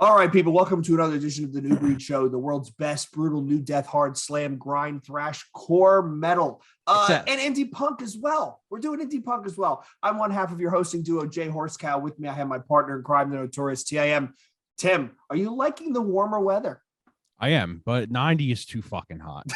All right, people, welcome to another edition of the New Breed Show, the world's best brutal new death, hard slam, grind, thrash, core metal, and indie punk as well. We're doing indie punk as well. I'm one half of your hosting duo, Jay Horsecow. With me, I have my partner in crime, the notorious TIM. Tim, are you liking the warmer weather? I am, but 90 is too fucking hot.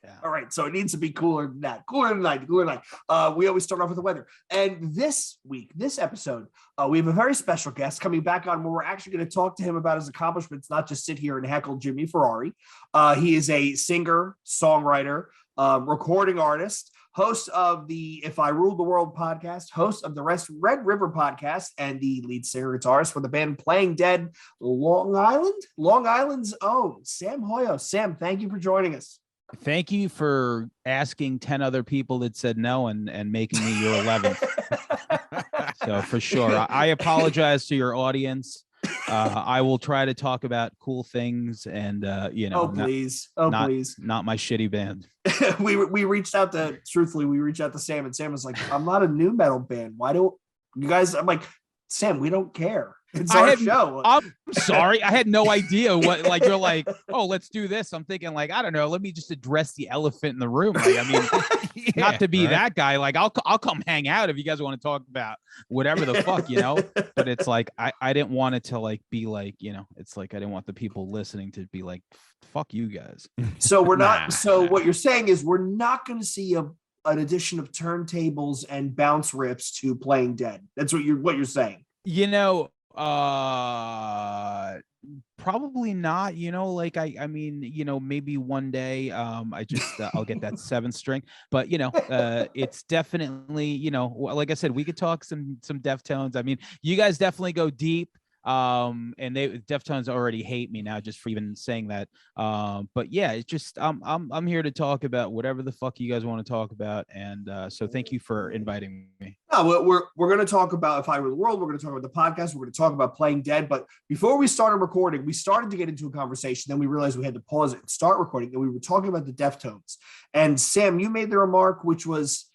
Yeah. All right, so it needs to be cooler than that. Cooler than 90. We always start off with the weather. And this week, this episode, we have a very special guest coming back on where we're actually going to talk to him about his accomplishments, not just sit here and heckle Jimmy Ferrari. He is a singer, songwriter, recording artist, host of the If I Ruled the World podcast, host of the Red River podcast, and the lead singer guitarist for the band Playing Dead, Long Island's own Sam Hoyos. Sam, thank you for joining us. Thank you for asking 10 other people that said no and making me your 11th. So for sure, I apologize to your audience. I will try to talk about cool things and, not my shitty band. we reached out to Sam, and Sam was like, I'm not a new metal band. Why don't you guys? I'm like, Sam, we don't care. It's our show. I'm sorry. I had no idea what, like, you're like, oh, let's do this. I'm thinking, like, I don't know. Let me just address the elephant in the room. Like, I mean, not to be that guy. Like, I'll come hang out if you guys want to talk about whatever the fuck, But it's like, I didn't want it to, like, be like, it's like I didn't want the people listening to be like, fuck you guys. So we're not. So what you're saying is we're not going to see an addition of turntables and bounce riffs to Playing Dead. That's what you're saying. Probably not, like I mean, maybe one day I'll get that 7th string, but it's definitely, like I said, we could talk some Deftones. I mean, you guys definitely go deep. And Deftones already hate me now just for even saying that. But yeah, it's just I'm here to talk about whatever the fuck you guys want to talk about, and so thank you for inviting me. No, we're going to talk about If I Were the World. We're going to talk about the podcast. We're going to talk about Playing Dead. But before we started recording, we started to get into a conversation. Then we realized we had to pause it and start recording. And we were talking about the Deftones. And Sam, you made the remark, which was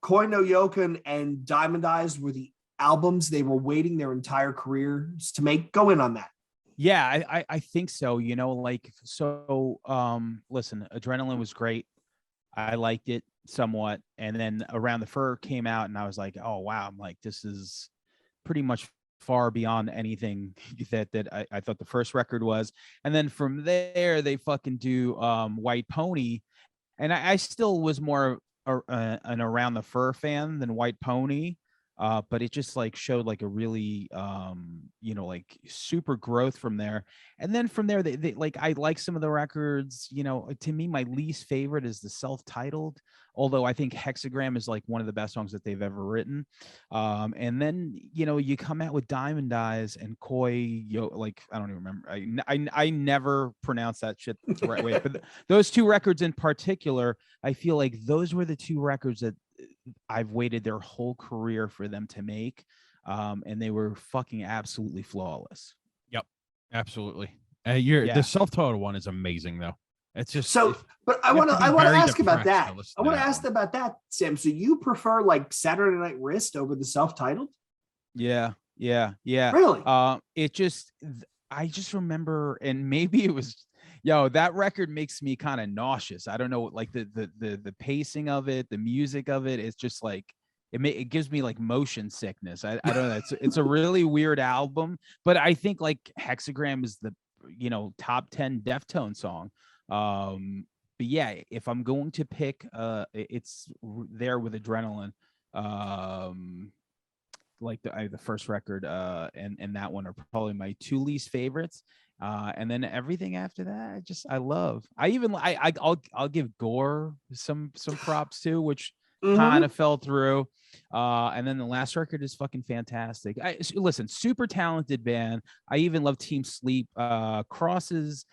Koi no Yokan and Diamond Eyes were the albums they were waiting their entire careers to make. Go in on that. Yeah, I think so. Listen, Adrenaline was great. I liked it somewhat. And then Around the Fur came out and I was like, oh wow, I'm like, this is pretty much far beyond anything that I thought the first record was. And then from there they fucking do White Pony, and I still was more an Around the Fur fan than White Pony. But it just like showed like a really, like super growth from there. And then from there, they like, I like some of the records, to me, my least favorite is the self-titled, although I think Hexagram is like one of the best songs that they've ever written. And then, you come out with Diamond Eyes and Koi, like, I don't even remember. I never pronounced that shit the right way, but those two records in particular, I feel like those were the two records that I've waited their whole career for them to make, and they were fucking absolutely flawless. Yep, absolutely. The self-titled one is amazing though. It's just so. But I want to ask about that. I want to ask about that, Sam. So you prefer like Saturday Night Wrist over the self-titled? Yeah. Really? I just remember, and maybe it was. That record makes me kind of nauseous. I don't know, like the pacing of it, the music of it. It's just like it gives me like motion sickness. I don't know. It's a really weird album, but I think like Hexagram is the top 10 Deftones song. But yeah, if I'm going to pick, it's there with Adrenaline. Like the first record and that one are probably my two least favorites. And then everything after that, I love. I'll give Gore some props too, which kind of fell through. And then the last record is fucking fantastic. Listen, super talented band. I even love Team Sleep. Crosses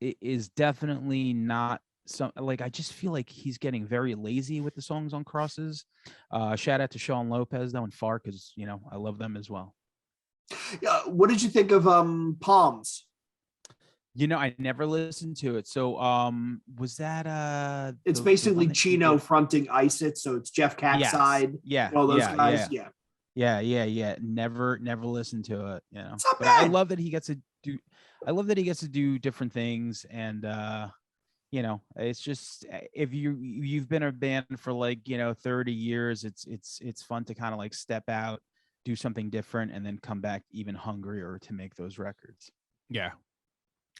is definitely not some, like, I just feel like he's getting very lazy with the songs on Crosses. Shout out to Sean Lopez though and Far, because I love them as well. What did you think of Palms? I never listened to it. So was that it's basically Chino fronting Ice It, so it's Jeff Catside. Yeah. All those guys. Yeah. Yeah. Never listened to it. You know, It's not but bad. I love that he gets to do. I love that he gets to do different things, and you know, it's just if you've been a band for like 30 years, it's fun to kind of like step out, do something different, and then come back even hungrier to make those records. Yeah.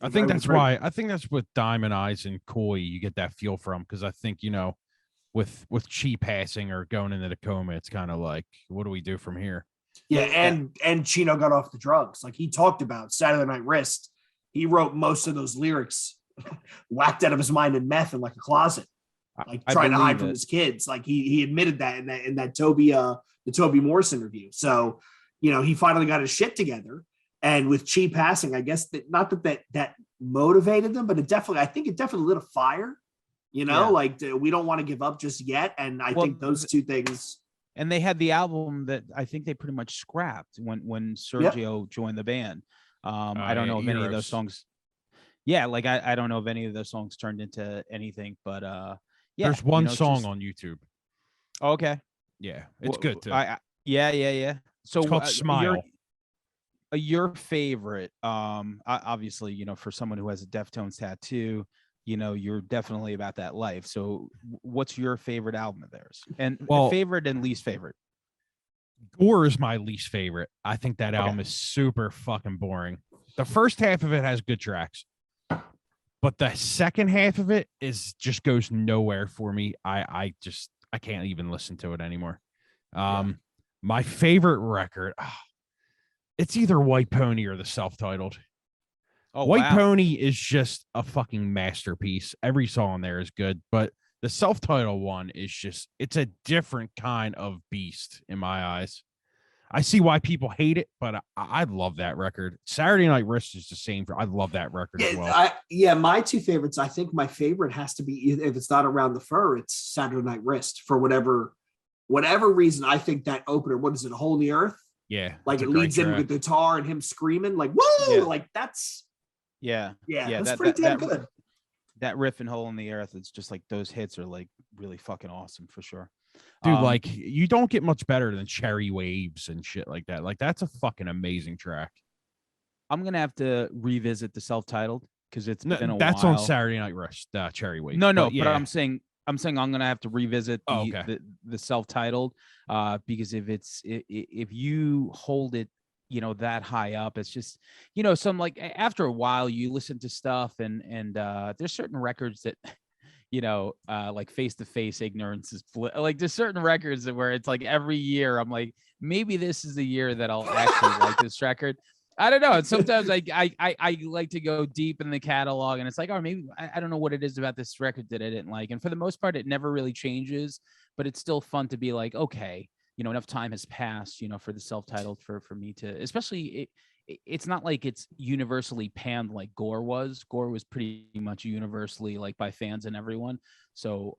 I think that's why. I think that's with Diamond Eyes and Koi, you get that feel from, because I think with Chi passing or going into the coma, it's kind of like, what do we do from here? Yeah, and Chino got off the drugs. Like he talked about Saturday Night Wrist. He wrote most of those lyrics whacked out of his mind in meth in like a closet, like trying to hide from his kids. Like he admitted that in that the Toby Morse interview. So, he finally got his shit together. And with Chi passing, I guess that motivated them, but I think it definitely lit a fire. Like we don't want to give up just yet. And I think those two things. And they had the album that I think they pretty much scrapped when Sergio joined the band. I don't know if any of those songs. Yeah, like I don't know if any of those songs turned into anything, but there's one song on YouTube. Oh, okay. Yeah, it's good too. Yeah. So it's called Smile. Your favorite, obviously, for someone who has a Deftones tattoo, you're definitely about that life. So what's your favorite album of theirs? And favorite and least favorite? Gore is my least favorite. I think that album is super fucking boring. The first half of it has good tracks, but the second half of it just goes nowhere for me. I can't even listen to it anymore. My favorite record, it's either White Pony or the self-titled. White Pony is just a fucking masterpiece. Every song there is good, but the self-titled one is it's a different kind of beast in my eyes. I see why people hate it, but I love that record. Saturday Night Wrist is the same. I love that record as well. My two favorites, I think my favorite has to be, if it's not Around the Fur, it's Saturday Night Wrist. For whatever reason, I think that opener, what is it, A Hole in the Earth? Yeah. Like it leads in with the guitar and him screaming like, whoa, like that's. Yeah. That's pretty damn good. That riff in Hole in the Earth, it's just like those hits are like really fucking awesome for sure. Dude, like you don't get much better than Cherry Waves and shit like that. Like that's a fucking amazing track. I'm gonna have to revisit the self-titled because it's been a while. That's on Saturday Night Rush, Cherry Waves. No, but I'm saying I'm gonna have to revisit the self-titled because if you hold it that high up, it's just some like after a while you listen to stuff and there's certain records that like Face to Face, Ignorance is like there's certain records where it's like every year I'm like, maybe this is the year that I'll actually like this record. I don't know. And sometimes I like to go deep in the catalog and it's like, oh, maybe I don't know what it is about this record that I didn't like. And for the most part, it never really changes, but it's still fun to be like, okay, enough time has passed, for the self-titled for me to, especially it's not like it's universally panned like Gore was. Gore was pretty much universally like by fans and everyone. So,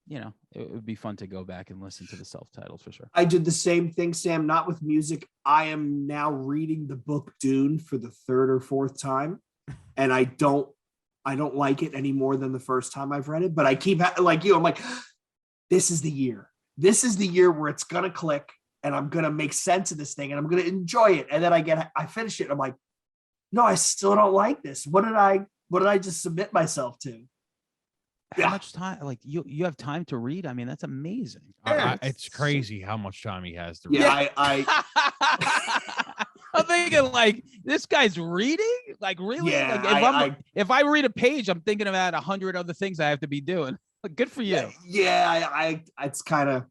it would be fun to go back and listen to the self-titled for sure. I did the same thing, Sam, not with music. I am now reading the book Dune for the third or fourth time. And I don't like it any more than the first time I've read it, but I keep like I'm like, this is the year. This is the year where it's going to click and I'm going to make sense of this thing and I'm going to enjoy it. And then I finish it. And I'm like, no, I still don't like this. What did I just submit myself to? How much time? Like you have time to read? I mean, that's amazing. It's crazy how much time he has to read. Yeah, I'm thinking like this guy's reading. Like really? Yeah, like, if I read a page, I'm thinking about 100 other things I have to be doing. Good for you. Yeah. It's kind of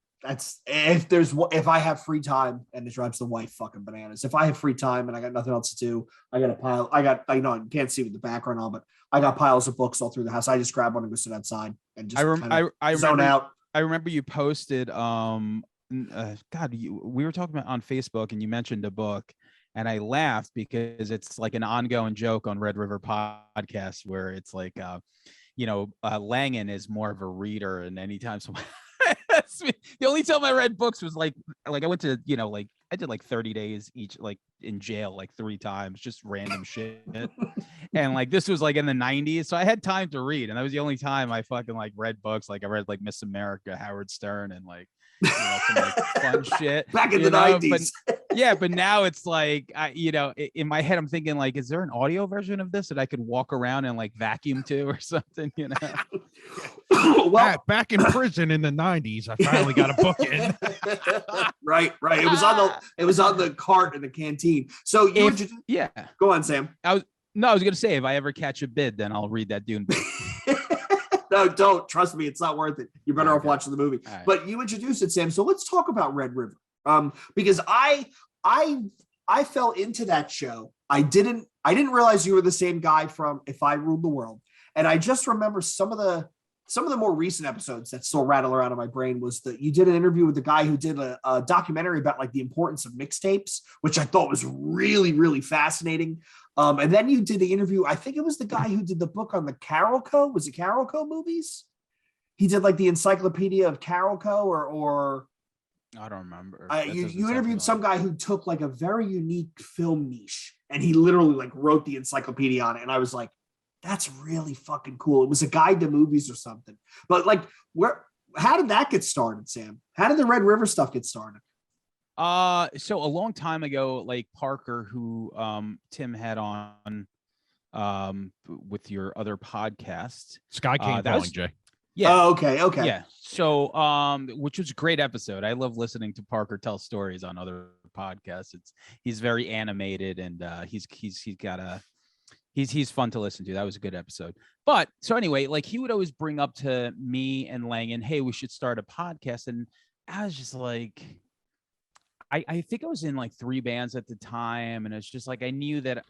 if I have free time, and it drives the wife fucking bananas. If I have free time and I got nothing else to do, I got a pile. You can't see with the background on, but I got piles of books all through the house. I just grab one and go sit outside and just zone out. I remember you posted. God, we were talking about on Facebook, and you mentioned a book, and I laughed because it's like an ongoing joke on Red River Podcast where it's like. Langan is more of a reader, and anytime someone the only time I read books was like I went to I did like 30 days each, like in jail like 3 times, just random shit. And like this was like in the 90s, so I had time to read, and that was the only time I fucking like read books. Like I read like Miss America, Howard Stern, and like some like fun shit back in the 90s. But now it's like in my head I'm thinking like, is there an audio version of this that I could walk around and like vacuum to or something? Well, back in prison in the 90s, I finally got a book in. Right. It was on the cart in the canteen. So go on, Sam. I was gonna say, if I ever catch a bid, then I'll read that Dune book. No, don't. Trust me, it's not worth it. You're better off watching the movie. Right. But you introduced it, Sam. So let's talk about Red River. Because I fell into that show. I didn't realize you were the same guy from If I Ruled the World. And I just remember some of the more recent episodes that still rattle around in my brain was that you did an interview with the guy who did a documentary about like the importance of mixtapes, which I thought was really, really fascinating. And then you did the interview. I think it was the guy who did the book on the Carolco. Was it Carolco movies? He did like the encyclopedia of Carolco or I don't remember. You interviewed some guy who took like a very unique film niche and he literally like wrote the encyclopedia on it. And I was like, that's really fucking cool. It was a guide to movies or something. But like, how did that get started, Sam? How did the Red River stuff get started? So a long time ago, like Parker, who Tim had on with your other podcast, Sky King calling, Jay. Yeah. Oh, okay. Yeah. So which was a great episode. I love listening to Parker tell stories on other podcasts. He's very animated and he's fun to listen to. That was a good episode. But so anyway, like he would always bring up to me and Langan, hey, we should start a podcast. And I was just like, I think I was in like 3 bands at the time. And it's just like, I knew that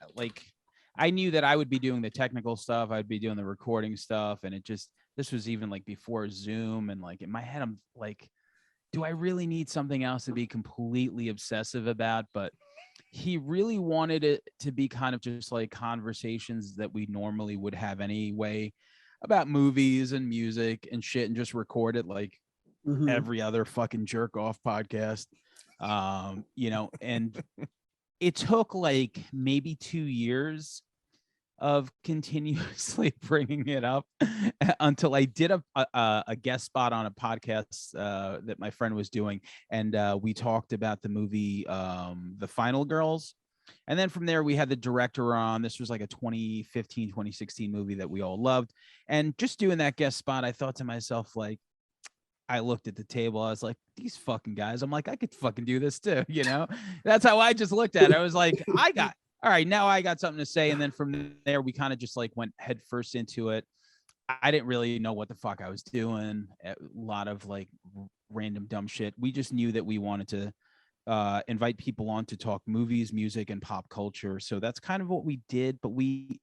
I would be doing the technical stuff. I'd be doing the recording stuff. And this was even like before Zoom. And like in my head, I'm like, do I really need something else to be completely obsessive about? But he really wanted it to be kind of just like conversations that we normally would have anyway about movies and music and shit, and just record it like every other fucking jerk off podcast. And it took like maybe 2 years of continuously bringing it up until I did a guest spot on a podcast that my friend was doing. And we talked about the movie, The Final Girls. And then from there, we had the director on. This was like a 2015, 2016 movie that we all loved. And just doing that guest spot, I thought to myself, like, I looked at the table. I was like, these fucking guys. I'm like, I could fucking do this too. That's how I just looked at it. I was like, all right, now I got something to say. And then from there, we kind of just like went head first into it. I didn't really know what the fuck I was doing. A lot of like random dumb shit. We just knew that we wanted to invite people on to talk movies, music, and pop culture. So that's kind of what we did. But we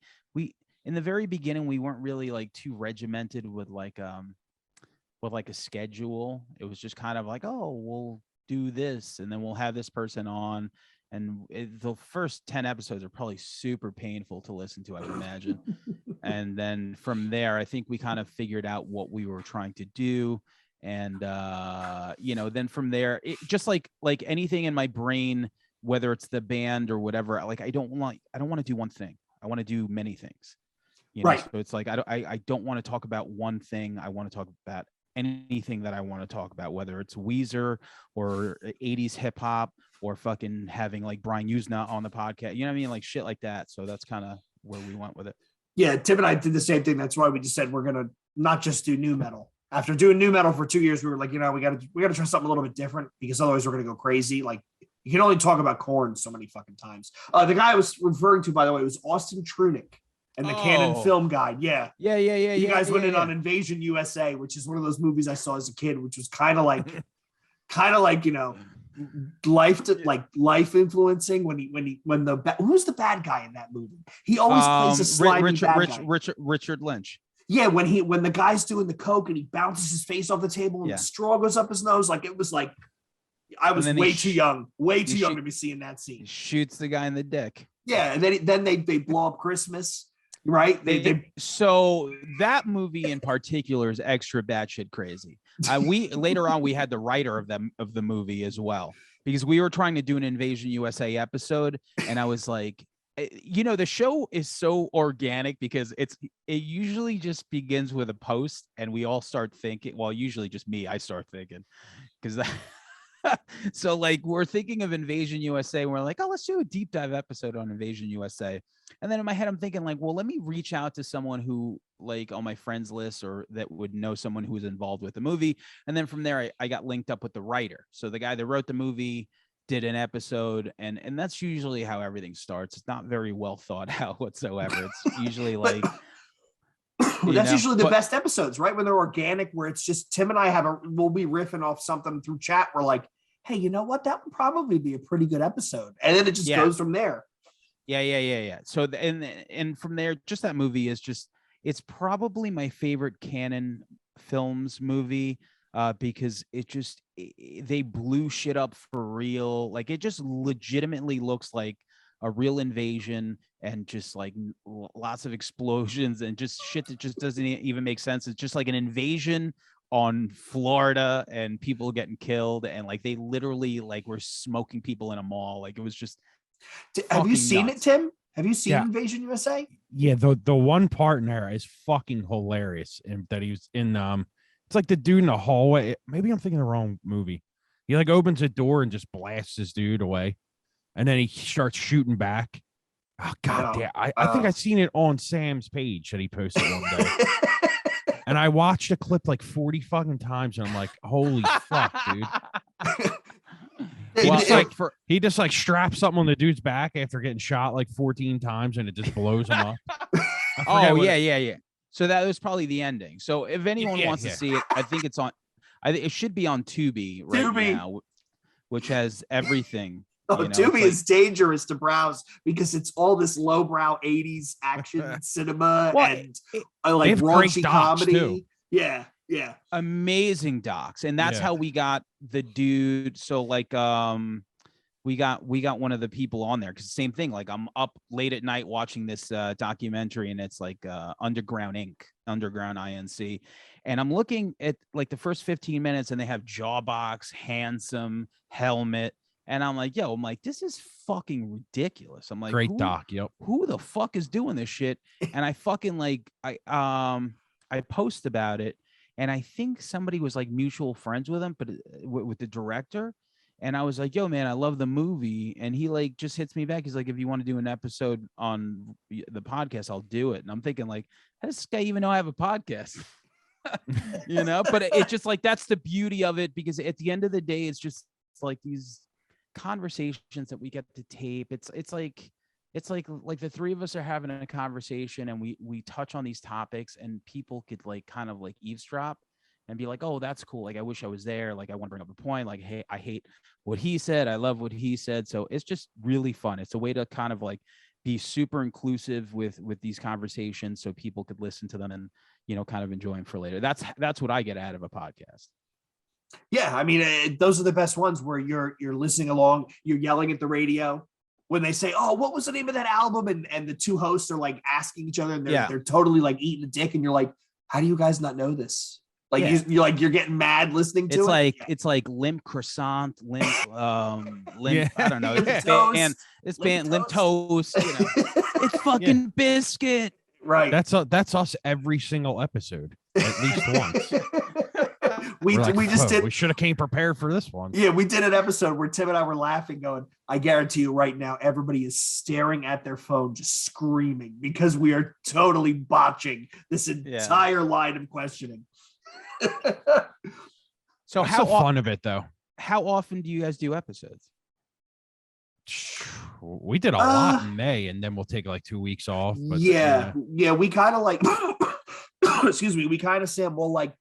in the very beginning, we weren't really like too regimented with like a schedule. It was just kind of like, oh, we'll do this and then we'll have this person on. And the first 10 episodes are probably super painful to listen to, I would imagine. And then from there, I think we kind of figured out what we were trying to do. And, then from there, it just like anything in my brain, whether it's the band or whatever, like, I don't want to do one thing. I want to do many things. Right. So it's like, I don't want to talk about one thing. I want to talk about anything that I want to talk about, whether it's Weezer or 80s hip hop or fucking having like Brian Usna on the podcast, you know what I mean? Like shit like that. So that's kind of where we went with it. Yeah. Tim and I did the same thing. That's why we just said, we're going to not just do new metal. After doing new metal for 2 years, we were like, we got to try something a little bit different because otherwise we're going to go crazy. Like you can only talk about Korn so many fucking times. The guy I was referring to, by the way, was Austin Trunick. And the Canon Film Guide, yeah. You guys went in on Invasion USA, which is one of those movies I saw as a kid, which was kind of like life influencing. Who's the bad guy in that movie? He always plays a slimy bad guy. Richard Lynch. Yeah, when the guy's doing the coke and he bounces his face off the table and the straw goes up his nose, like it was like I was way too young to be seeing that scene. Shoots the guy in the dick. Yeah, and then they blow up Christmas. Right. So that movie in particular is extra batshit crazy. We later on we had the writer of the movie as well, because we were trying to do an Invasion USA episode, and I was like, the show is so organic because it usually just begins with a post and we all start thinking, well, usually just me, I start thinking because so like we're thinking of Invasion USA and we're like, oh, let's do a deep dive episode on Invasion USA. And then in my head, I'm thinking like, well, let me reach out to someone who like on my friends list or that would know someone who was involved with the movie. And then from there, I got linked up with the writer. So the guy that wrote the movie did an episode, and that's usually how everything starts. It's not very well thought out whatsoever. It's usually like that's usually the best episodes, right? When they're organic, where it's just Tim and I we'll be riffing off something through chat. We're like, hey, you know what? That would probably be a pretty good episode, and then it just goes from there. Yeah. So and from there, just that movie is just, it's probably my favorite Canon Films movie. Because they blew shit up for real. Like it just legitimately looks like a real invasion and just like lots of explosions and just shit that just doesn't even make sense. It's just like an invasion on Florida and people getting killed. And like, they literally like were smoking people in a mall. Like it was just, have you seen nuts. it, Tim? Have you seen Invasion USA? Yeah. The one part in there is fucking hilarious. And that he was in, it's like the dude in the hallway. Maybe I'm thinking the wrong movie. He like opens a door and just blasts this dude away. And then he starts shooting back. Oh, God damn. I think I've seen it on Sam's page that he posted one day. And I watched a clip like 40 fucking times. And I'm like, holy fuck, dude. He just straps something on the dude's back after getting shot like 14 times and it just blows him up. Yeah. So that was probably the ending. So if anyone wants to see it, I think it's on. It should be on Tubi now, which has everything. Tubi is dangerous to browse because it's all this lowbrow 80s action cinema and like raunchy comedy. Too. Yeah. Amazing docs, and that's how we got the dude. So like, we got one of the people on there because same thing. Like I'm up late at night watching this documentary, and it's like Underground Inc. And I'm looking at like the first 15 minutes, and they have Jawbox, Handsome, Helmet, and I'm like, this is fucking ridiculous. I'm like, great doc. Yep. Who the fuck is doing this shit? And I fucking like I post about it, and I think somebody was like mutual friends with him, but with the director. And I was like, yo, man, I love the movie. And he like just hits me back. He's like, if you want to do an episode on the podcast, I'll do it. And I'm thinking like, how does this guy even know I have a podcast? But it's just like, that's the beauty of it, because at the end of the day, it's like these conversations that we get to tape. It's like the three of us are having a conversation and we touch on these topics and people could like kind of like eavesdrop and be like, oh, that's cool. Like, I wish I was there. Like, I want to bring up a point. Like, hey, I hate what he said. I love what he said. So it's just really fun. It's a way to kind of like be super inclusive with these conversations so people could listen to them and, kind of enjoy them for later. That's what I get out of a podcast. Yeah. I mean, those are the best ones where you're listening along, you're yelling at the radio when they say, oh, what was the name of that album? And the two hosts are like asking each other and they're totally like eating a dick. And you're like, how do you guys not know this? Like you're getting mad listening to it. It's like limp croissant, limp I don't know. It's band limp toast. It's fucking biscuit. Right. That's us every single episode, at least once. We should have came prepared for this one. Yeah, we did an episode where Tim and I were laughing, going, I guarantee you right now, everybody is staring at their phone, just screaming because we are totally botching this entire line of questioning. So how fun of it though? How often do you guys do episodes? We did a lot in May, and then we'll take like 2 weeks off. But, we kind of like excuse me, we kind of Sam will like,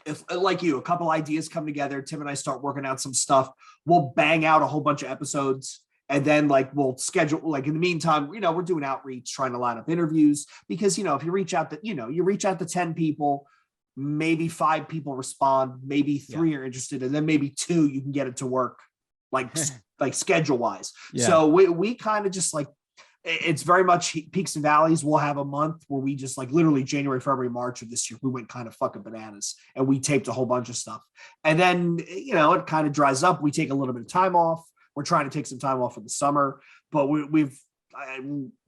if like you, a couple ideas come together, Tim and I start working out some stuff, we'll bang out a whole bunch of episodes. And then like we'll schedule, like in the meantime, we're doing outreach, trying to line up interviews, because if you reach out to 10 people, maybe 5 people respond, maybe 3 are interested, and then maybe 2 you can get it to work, like schedule wise. So we kind of just like, it's very much peaks and valleys. We'll have a month where we just like literally January, February, March of this year, we went kind of fucking bananas and we taped a whole bunch of stuff. And then, it kind of dries up. We take a little bit of time off. We're trying to take some time off for the summer, but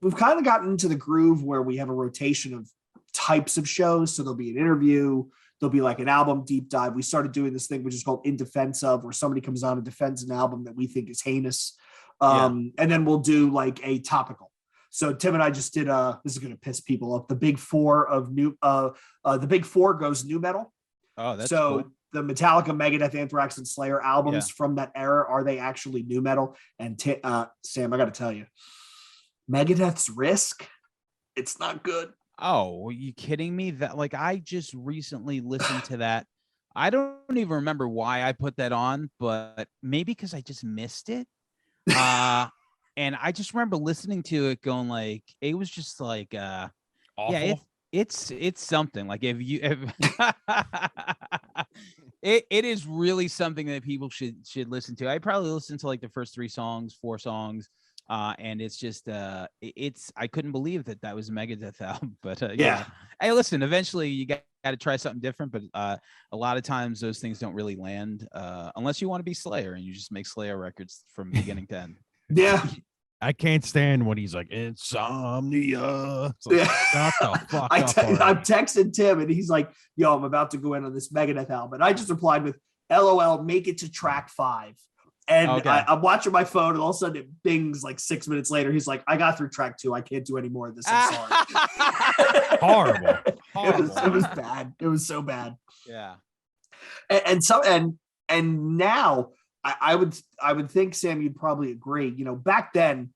we've kind of gotten into the groove where we have a rotation of types of shows. So there'll be an interview, there'll be like an album deep dive. We started doing this thing which is called In Defense Of, where somebody comes on and defends an album that we think is heinous. And then we'll do like a topical. So Tim and I just did this is going to piss people off. The big four of the big four goes new metal. Oh, that's so cool. The Metallica, Megadeth, Anthrax, and Slayer albums from that era, are they actually new metal? And Sam, I got to tell you, Megadeth's Risk, it's not good. Oh, are you kidding me? That, like, I just recently listened to that. I don't even remember why I put that on, but maybe because I just missed it. And I just remember listening to it going like, it was just like, Awful. yeah, it's something. Like if it is really something that people should listen to. I probably listened to like the first 4 songs. And it's just I couldn't believe that was a Megadeth album. But yeah. Hey, listen, eventually you got to try something different, but a lot of times those things don't really land unless you want to be Slayer and you just make Slayer records from beginning to end. Yeah. I can't stand when he's like insomnia. Like, yeah. Shut the fuck I'm up. texting Tim and he's like, yo, I'm about to go in on this Megadeth album. And I just replied with LOL, make it to track 5. And Okay. I'm watching my phone and all of a sudden it bings like 6 minutes later. He's like, I got through track 2. I can't do any more of this. I'm sorry. Horrible. It was bad. It was so bad. Yeah. And now I would think, Sam, you'd probably agree, you know, back then,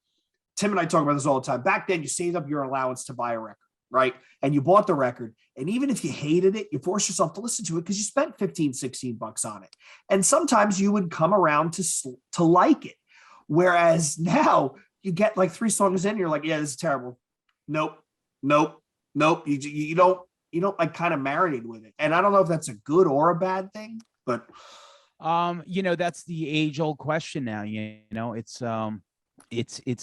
Tim and I talk about this all the time. Back then you saved up your allowance to buy a record, right? And you bought the record. And even if you hated it, you forced yourself to listen to it because you spent $15-$16 on it. And sometimes you would come around to like it. Whereas now you get like 3 songs in, you're like, yeah, this is terrible. Nope. You don't like kind of marinate with it. And I don't know if that's a good or a bad thing, but you know, that's the age-old question now. You know, it's a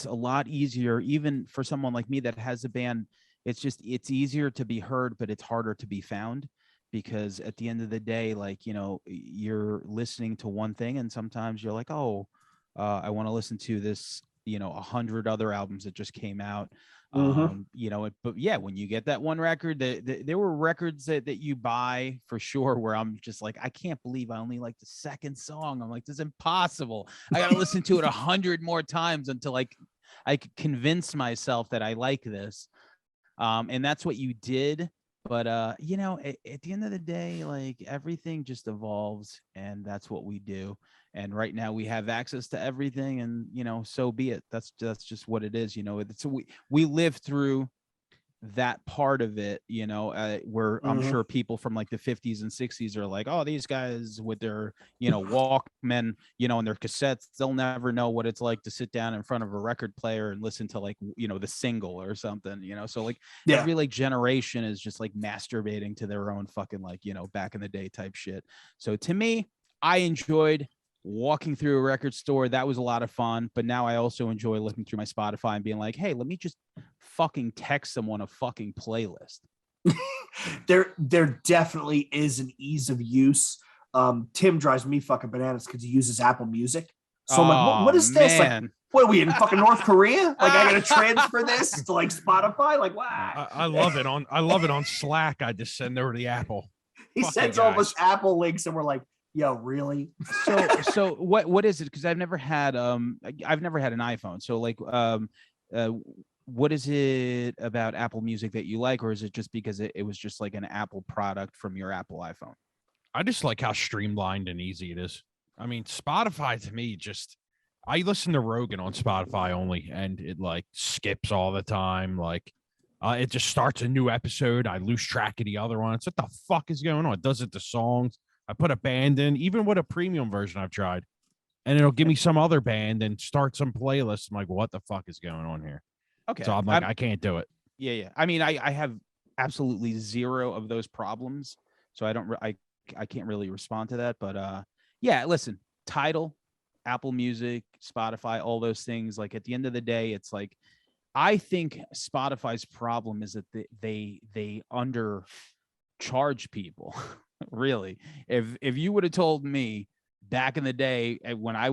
lot easier, even for someone like me that has a band. It's easier to be heard, but it's harder to be found, because at the end of the day, like, you know, you're listening to one thing and sometimes you're like, oh, I want to listen to this, you know, 100 other albums that just came out. You know, but yeah, when you get that one record, there were records that you buy for sure where I'm just like, I can't believe I only like the second song. I'm like, this is impossible. I gotta listen to it 100 more times until I could convince myself that I like this. And that's what you did. But you know, at the end of the day, like, everything just evolves, and that's what we do. And right now we have access to everything, and, you know, so be it. That's just what it is. You know, we live through that part of it, you know, where I'm sure people from like the 50s and 60s are like, oh, these guys with their, you know, Walkmen, you know, and their cassettes, they'll never know what it's like to sit down in front of a record player and listen to, like, you know, the single or something, you know. So like every like generation is just like masturbating to their own fucking, like, you know, back in the day type shit. So to me, I enjoyed walking through a record store. That was a lot of fun. But now I also enjoy looking through my Spotify and being like, hey, let me just fucking text someone a fucking playlist. There definitely is an ease of use. Tim drives me fucking bananas because he uses Apple Music. So I'm like, what is this? Like, what are we in fucking North Korea? Like, I gotta transfer this to like Spotify? Like, wow. I love it on Slack. I just send over the Apple. He sends all those Apple links and we're like, yo, really? So what is it? Because I've never had an iPhone. So like what is it about Apple Music that you like, or is it just because it was just like an Apple product from your Apple iPhone? I just like how streamlined and easy it is. I mean, Spotify to me, I listen to Rogan on Spotify only, and it like skips all the time. Like, it just starts a new episode. I lose track of the other one. It's what the fuck is going on? It does it to songs. I put a band in, even with a premium version I've tried, and it'll give me some other band and start some playlists. I'm like, what the fuck is going on here? Okay. So I'm like, I can't do it. Yeah. I mean, I have absolutely zero of those problems, so I can't really respond to that. But yeah, listen, Tidal, Apple Music, Spotify, all those things. Like, at the end of the day, it's like, I think Spotify's problem is that they undercharge people. Really, if you would have told me back in the day when I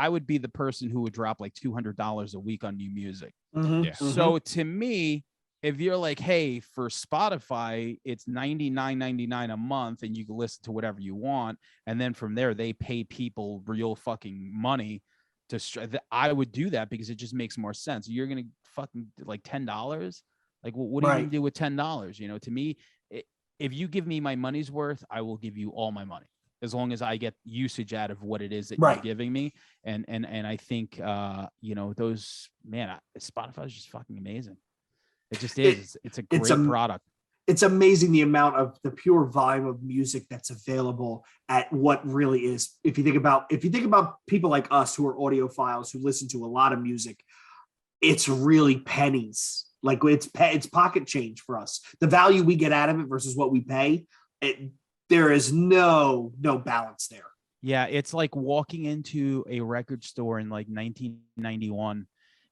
would be the person who would drop like $200 a week on new music, Yeah. So to me, if you're like, hey, for Spotify, it's $99.99 a month and you can listen to whatever you want. And then from there, they pay people real fucking money I would do that because it just makes more sense. You're going to fucking like $10. Like, what are you going to do with $10? You know, to me, if you give me my money's worth, I will give you all my money as long as I get usage out of what it is that you're giving me. And I think, you know, Spotify is just fucking amazing. It just is. It's a great product. It's amazing the amount of the pure volume of music that's available at what really is. If you think about people like us who are audiophiles who listen to a lot of music, it's really pennies. Like it's pocket change for us. The value we get out of it versus what we pay, there is no balance there. Yeah, it's like walking into a record store in like 1991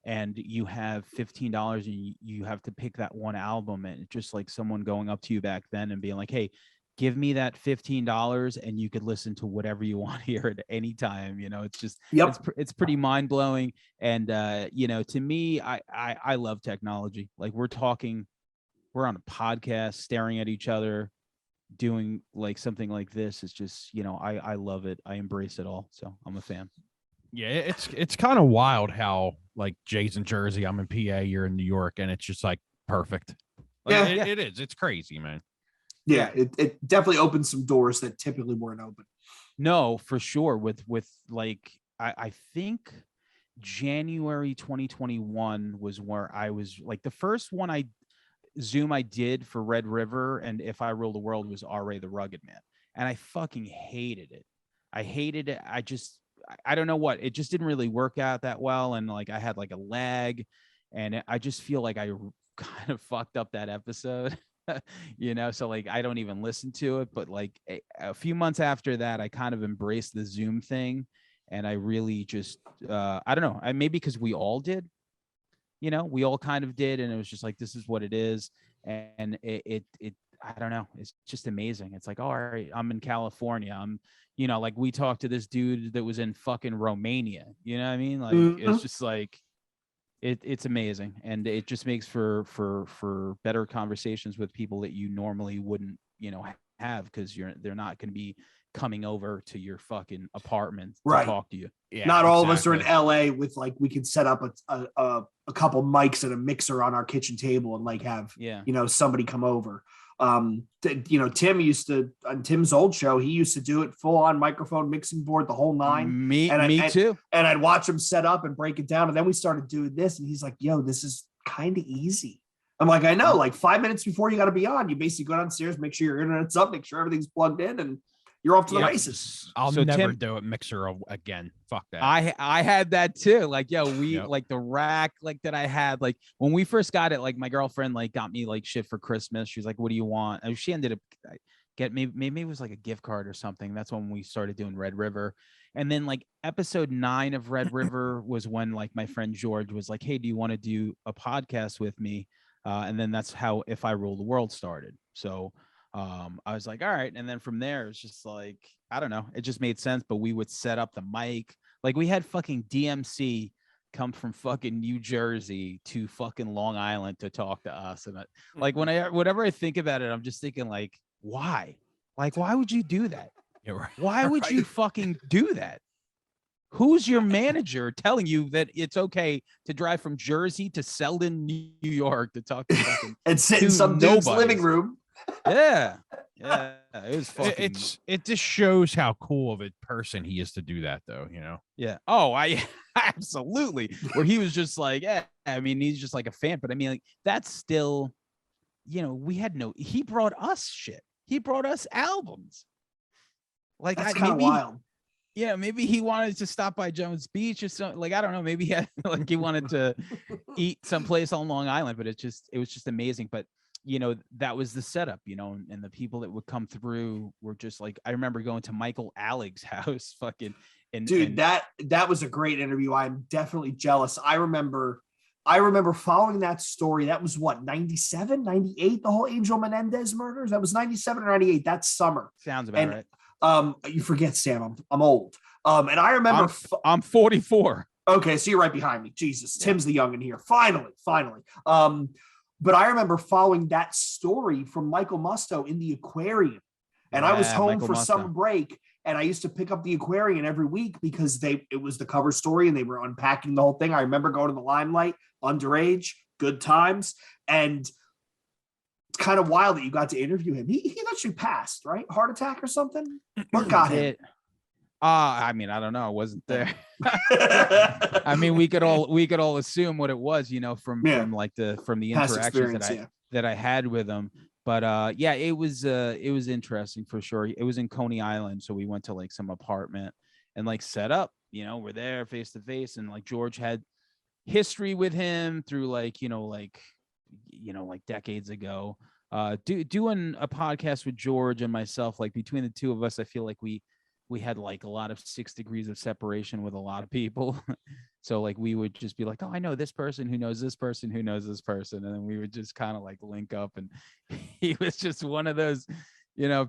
and you have $15 and you have to pick that one album, and it's just like someone going up to you back then and being like, hey, give me that $15 and you could listen to whatever you want here at any time. You know, it's just, it's pretty mind blowing. And, you know, to me, I love technology. Like we're on a podcast, staring at each other, doing like something like this. It's just, you know, I love it. I embrace it all. So I'm a fan. Yeah, it's kind of wild how like Jay's in Jersey, I'm in PA, you're in New York, and it's just like perfect. Like, it is. It's crazy, man. Yeah, it definitely opens some doors that typically weren't open. No, for sure. With like I think January 2021 was where I was like the first one Zoom I did for Red River and If I Rule the World was R.A. the Rugged Man, and I fucking hated it. I don't know what, it just didn't really work out that well. And like, I had like a lag and I just feel like I kind of fucked up that episode, you know? So like, I don't even listen to it, but like a few months after that, I kind of embraced the Zoom thing. And I really just, I don't know, maybe because we all did, you know, we all kind of did. And it was just like, this is what it is. And it I don't know. It's just amazing. It's like, all right, I'm in California. I'm, you know, like we talked to this dude that was in fucking Romania. You know what I mean? Like, it's just like, it's amazing. And it just makes for better conversations with people that you normally wouldn't, you know, have, because they're not going to be coming over to your fucking apartment to talk to you. Yeah, not all of us are in LA with like, we can set up a couple mics and a mixer on our kitchen table and like have, you know, somebody come over. You know, Tim used to, on Tim's old show, he used to do it full on microphone, mixing board, the whole nine. Me too. And I'd watch him set up and break it down. And then we started doing this and he's like, yo, this is kind of easy. I'm like, I know, like 5 minutes before you got to be on, you basically go downstairs, make sure your internet's up, make sure everything's plugged in, and you're off to the races. I'll never do a mixer again. Fuck that. I had that too. Like, yo, like the rack like that I had, like when we first got it, like my girlfriend like got me like shit for Christmas. She's like, what do you want? And she ended up maybe it was like a gift card or something. That's when we started doing Red River. And then like episode 9 of Red River was when like my friend George was like, hey, do you want to do a podcast with me? And then that's how If I Rule the World started. So I was like, all right. And then from there, it's just like, I don't know. It just made sense. But we would set up the mic. Like we had fucking DMC come from fucking New Jersey to fucking Long Island to talk to us. And like whenever I think about it, I'm just thinking like, why? Like, why would you do that? Yeah, right. Why would you fucking do that? Who's your manager telling you that it's okay to drive from Jersey to Selden, New York to talk to fucking and sit in some dude's living room? Yeah, it was fucking. It just shows how cool of a person he is to do that, though. You know? Yeah. Oh, I absolutely. Where he was just like, yeah. I mean, he's just like a fan, but I mean, like that's still, you know, he brought us shit. He brought us albums. Like that's kind of wild. Yeah, maybe he wanted to stop by Jones Beach or something. Like, I don't know. Maybe he wanted to eat someplace on Long Island, but it was just amazing. But, you know, that was the setup, you know, and the people that would come through were just like, I remember going to Michael Alig's house fucking. That was a great interview. I'm definitely jealous. I remember following that story. That was what, 97, 98, the whole Angel Menendez murders. That was 97 or 98. That summer. Sounds about right. You forget, Sam, I'm old. And I remember I'm 44. Okay, so you're right behind me. Jesus, Yeah. Tim's the youngin' here. Finally. But I remember following that story from Michael Musto in the aquarium. And I was Yeah, home Michael for Musto. summer break, and I used to pick up the aquarium every week because it was the cover story and they were unpacking the whole thing. I remember going to the Limelight, underage, good times. And it's kind of wild that you got to interview him. He actually passed, right? Heart attack or something? What got him? I mean, I don't know. I wasn't there. I mean, we could all assume what it was, you know, from the Past interactions that I had with him. But yeah, it was interesting for sure. It was in Coney Island, so we went to like some apartment and like set up. You know, we're there face to face, and like George had history with him through like decades ago. Doing a podcast with George and myself, like between the two of us, I feel like we had like a lot of 6 degrees of separation with a lot of people. So like we would just be like, oh, I know this person who knows this person who knows this person. And then we would just kind of like link up, and he was just one of those,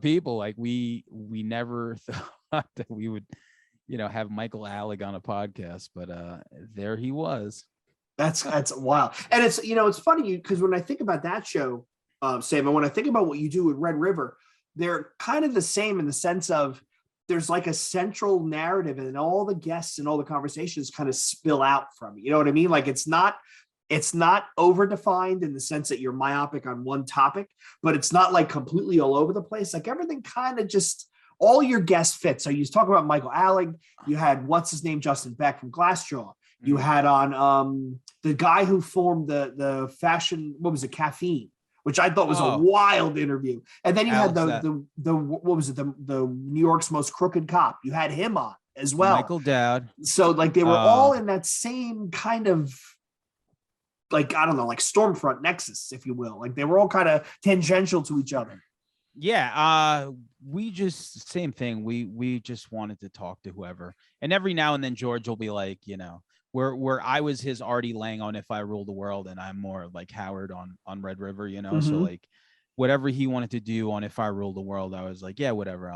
people. Like we never thought that we would, have Michael Alec on a podcast, but there he was. That's wild. And it's, it's funny because when I think about that show, Sam, and when I think about what you do with Red River, they're kind of the same in the sense of there's like a central narrative and all the guests and all the conversations kind of spill out from it. You know what I mean? Like it's not over defined in the sense that you're myopic on one topic, but it's not like completely all over the place. Like everything kind of just, all your guests fit. So you talk about Michael Alec, you had, what's his name? Justin Beck from Glassjaw. You had on the guy who formed the fashion, what was it? Caffeine, which I thought was a wild interview. And then you had the what was it? The New York's most crooked cop. You had him on as well. Michael Dowd. So like they were all in that same kind of like, I don't know, like Stormfront nexus, if you will. Like they were all kind of tangential to each other. Yeah, we just same thing. We just wanted to talk to whoever. And every now and then George will be like, where I was his Artie Lang on If I Rule the World, and I'm more like Howard on Red River, Mm-hmm. So like whatever he wanted to do on If I Rule the World, I was like, yeah, whatever.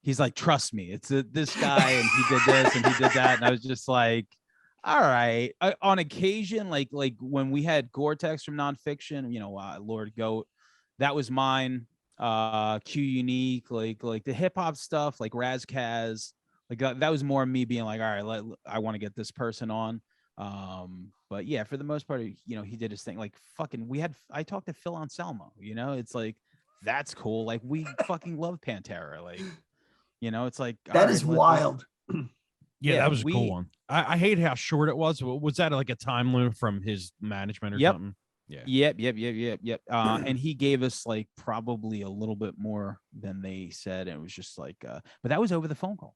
He's like, trust me, it's this guy, and he did this and he did that, and I was just like, all right. On occasion, like when we had Gore-Tex from Nonfiction, Lord Goat, that was mine. Q Unique, like the hip hop stuff, like Raz Kaz. Like that was more me being like, all right, I want to get this person on. But yeah, for the most part, he did his thing. Like fucking, I talked to Phil Anselmo, it's like, that's cool. Like we fucking love Pantera. Like, it's like, that is wild. Yeah, that was a cool one. I hate how short it was. Was that like a time limit from his management or something? Yeah. Yep. And he gave us like probably a little bit more than they said. And it was just like, but that was over the phone call.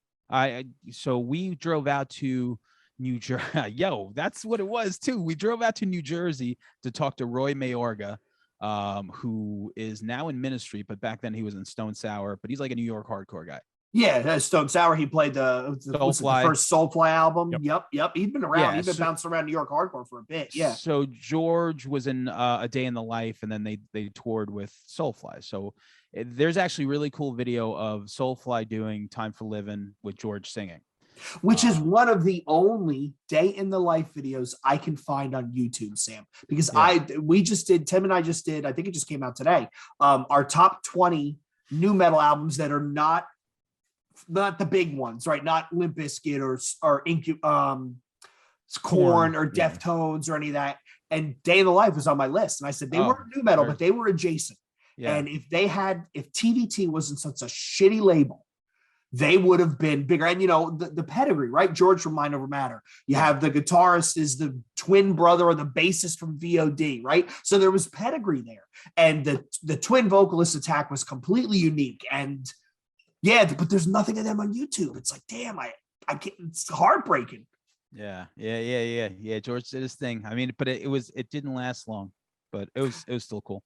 So we drove out to New Jersey. Yo, that's what it was too. We drove out to New Jersey to talk to Roy Mayorga, who is now in Ministry, but back then he was in Stone Sour, but he's like a New York hardcore guy. Yeah, Stone Sour. He played the first Soulfly album. Yep. He'd been around. He'd been bouncing around New York hardcore for a bit. Yeah. So George was in A Day in the Life, and then they toured with Soulfly. So there's actually really cool video of Soulfly doing Time for Living with George singing, which is one of the only Day in the Life videos I can find on YouTube, Sam. Because Tim and I just did. I think it just came out today. Our top 20 new metal albums that are not the big ones, right? Not Limp Bizkit or Korn or Deftones or any of that. And Day in the Life was on my list. And I said, they weren't new metal, but they were adjacent. Yeah. And if TVT wasn't such a shitty label, they would have been bigger. And, the pedigree, right? George from Mind Over Matter. You have the guitarist is the twin brother or the bassist from VOD, right? So there was pedigree there. And the twin vocalist Attack was completely unique. And yeah, but there's nothing of them on YouTube. It's like, damn, I can't, it's heartbreaking. Yeah. George did his thing. I mean, but it didn't last long, but it was still cool.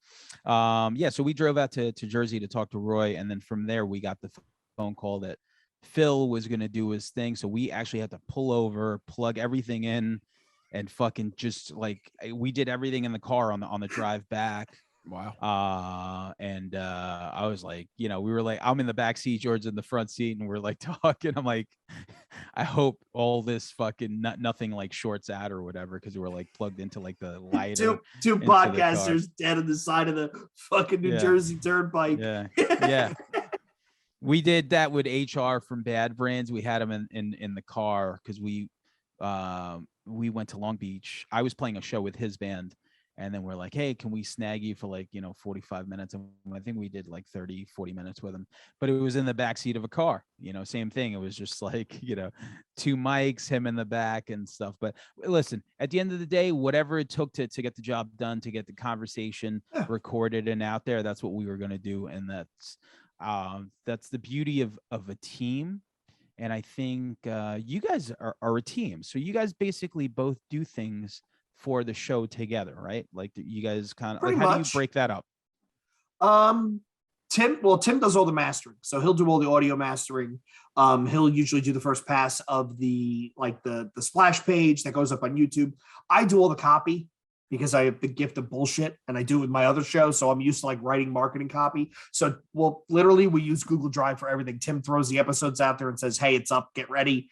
So we drove out to Jersey to talk to Roy, and then from there we got the phone call that Phil was going to do his thing. So we actually had to pull over, plug everything in, and fucking just like we did everything in the car on the drive back. Wow. And I was like, we were like, I'm in the back seat, George's in the front seat, and we're like talking. I'm like, I hope all this fucking nothing like shorts out or whatever, because we're like plugged into like the lighter. Two podcasters dead on the side of the fucking New Jersey Turnpike. Yeah. We did that with HR from Bad Brands. We had him in the car because we went to Long Beach. I was playing a show with his band, and then we're like, hey, can we snag you for like 45 minutes? And I think we did like 30-40 minutes with him, but it was in the back seat of a car. Same thing. It was just like 2 mics, him in the back and stuff. But listen, at the end of the day, whatever it took to get the job done, to get the conversation recorded and out there, that's what we were going to do. And that's the beauty of a team. And I think you guys are a team. So you guys basically both do things for the show together, right? Like you guys kind of, like, how do you break that up? Tim does all the mastering. So he'll do all the audio mastering. He'll usually do the first pass of the splash page that goes up on YouTube. I do all the copy because I have the gift of bullshit, and I do it with my other show. So I'm used to like writing marketing copy. So, literally we use Google Drive for everything. Tim throws the episodes out there and says, hey, it's up, get ready.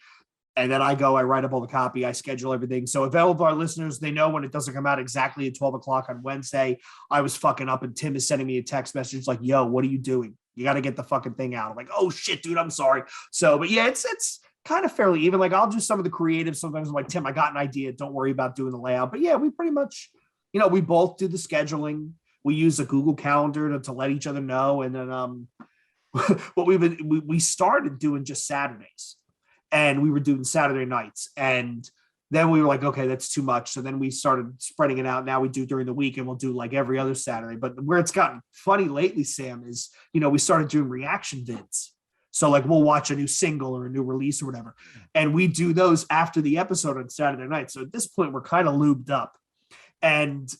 And then I write up all the copy. I schedule everything. So if all of our listeners, they know when it doesn't come out exactly at 12 o'clock on Wednesday, I was fucking up and Tim is sending me a text message like, yo, what are you doing? You got to get the fucking thing out. I'm like, oh shit, dude, I'm sorry. So, but yeah, it's kind of fairly even. Like I'll do some of the creative. Sometimes I'm like, Tim, I got an idea. Don't worry about doing the layout. But yeah, we pretty much, we both do the scheduling. We use a Google Calendar to let each other know. And then what we started doing just Saturdays, and we were doing Saturday nights. And then we were like, okay, that's too much. So then we started spreading it out. Now we do during the week, and we'll do like every other Saturday. But where it's gotten funny lately, Sam, is, we started doing reaction vids. So like we'll watch a new single or a new release or whatever, and we do those after the episode on Saturday night. So at this point, we're kind of lubed up. And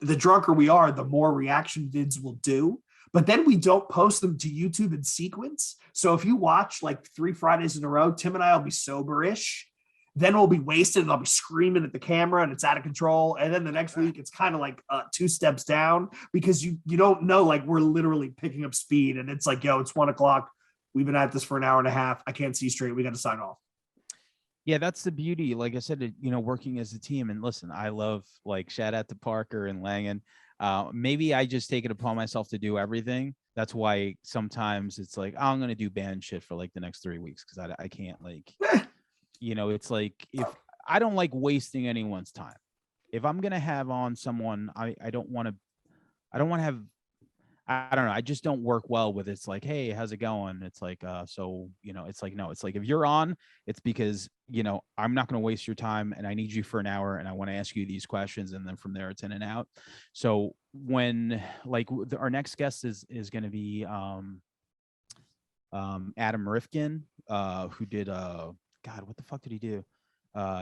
the drunker we are, the more reaction vids we'll do. But then we don't post them to YouTube in sequence. So if you watch like 3 Fridays in a row, Tim and I will be sober-ish. Then we'll be wasted and I'll be screaming at the camera and it's out of control. And then the next week, it's kind of like 2 steps down because you don't know, like we're literally picking up speed. And it's like, yo, it's 1 o'clock. We've been at this for an hour and a half. I can't see straight. We got to sign off. Yeah, that's the beauty. Like I said, working as a team. And listen, I love, like, shout out to Parker and Langan. Maybe I just take it upon myself to do everything. That's why sometimes it's like, oh, I'm going to do band shit for like the next 3 weeks. Cause I can't like, it's like, if I don't like wasting anyone's time, if I'm going to have on someone, I don't want to have, I don't know. I just don't work well with it. It's like, hey, how's it going? It's like, it's like, no, it's like, if you're on, it's because, I'm not going to waste your time and I need you for an hour and I want to ask you these questions. And then from there it's in and out. So when our next guest is going to be, Adam Rifkin, who did, God, what the fuck did he do?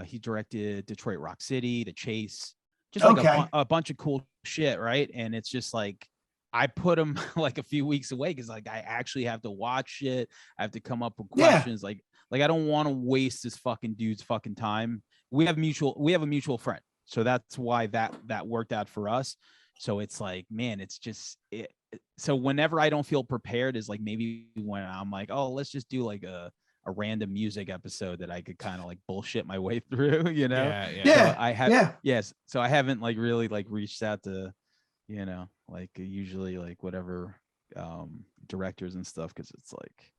He directed Detroit Rock City, The Chase, just like a bunch of cool shit. Right. And it's just like, I put him like a few weeks away because like I actually have to watch it. I have to come up with questions. Like I don't want to waste this fucking dude's fucking time. We have a mutual friend. So that's why that worked out for us. So it's like, man, it's just it. So whenever I don't feel prepared is like maybe when I'm like, oh, let's just do like a random music episode that I could kind of like bullshit my way through, Yeah. So I haven't like really like reached out to, like usually like whatever directors and stuff, because it's like,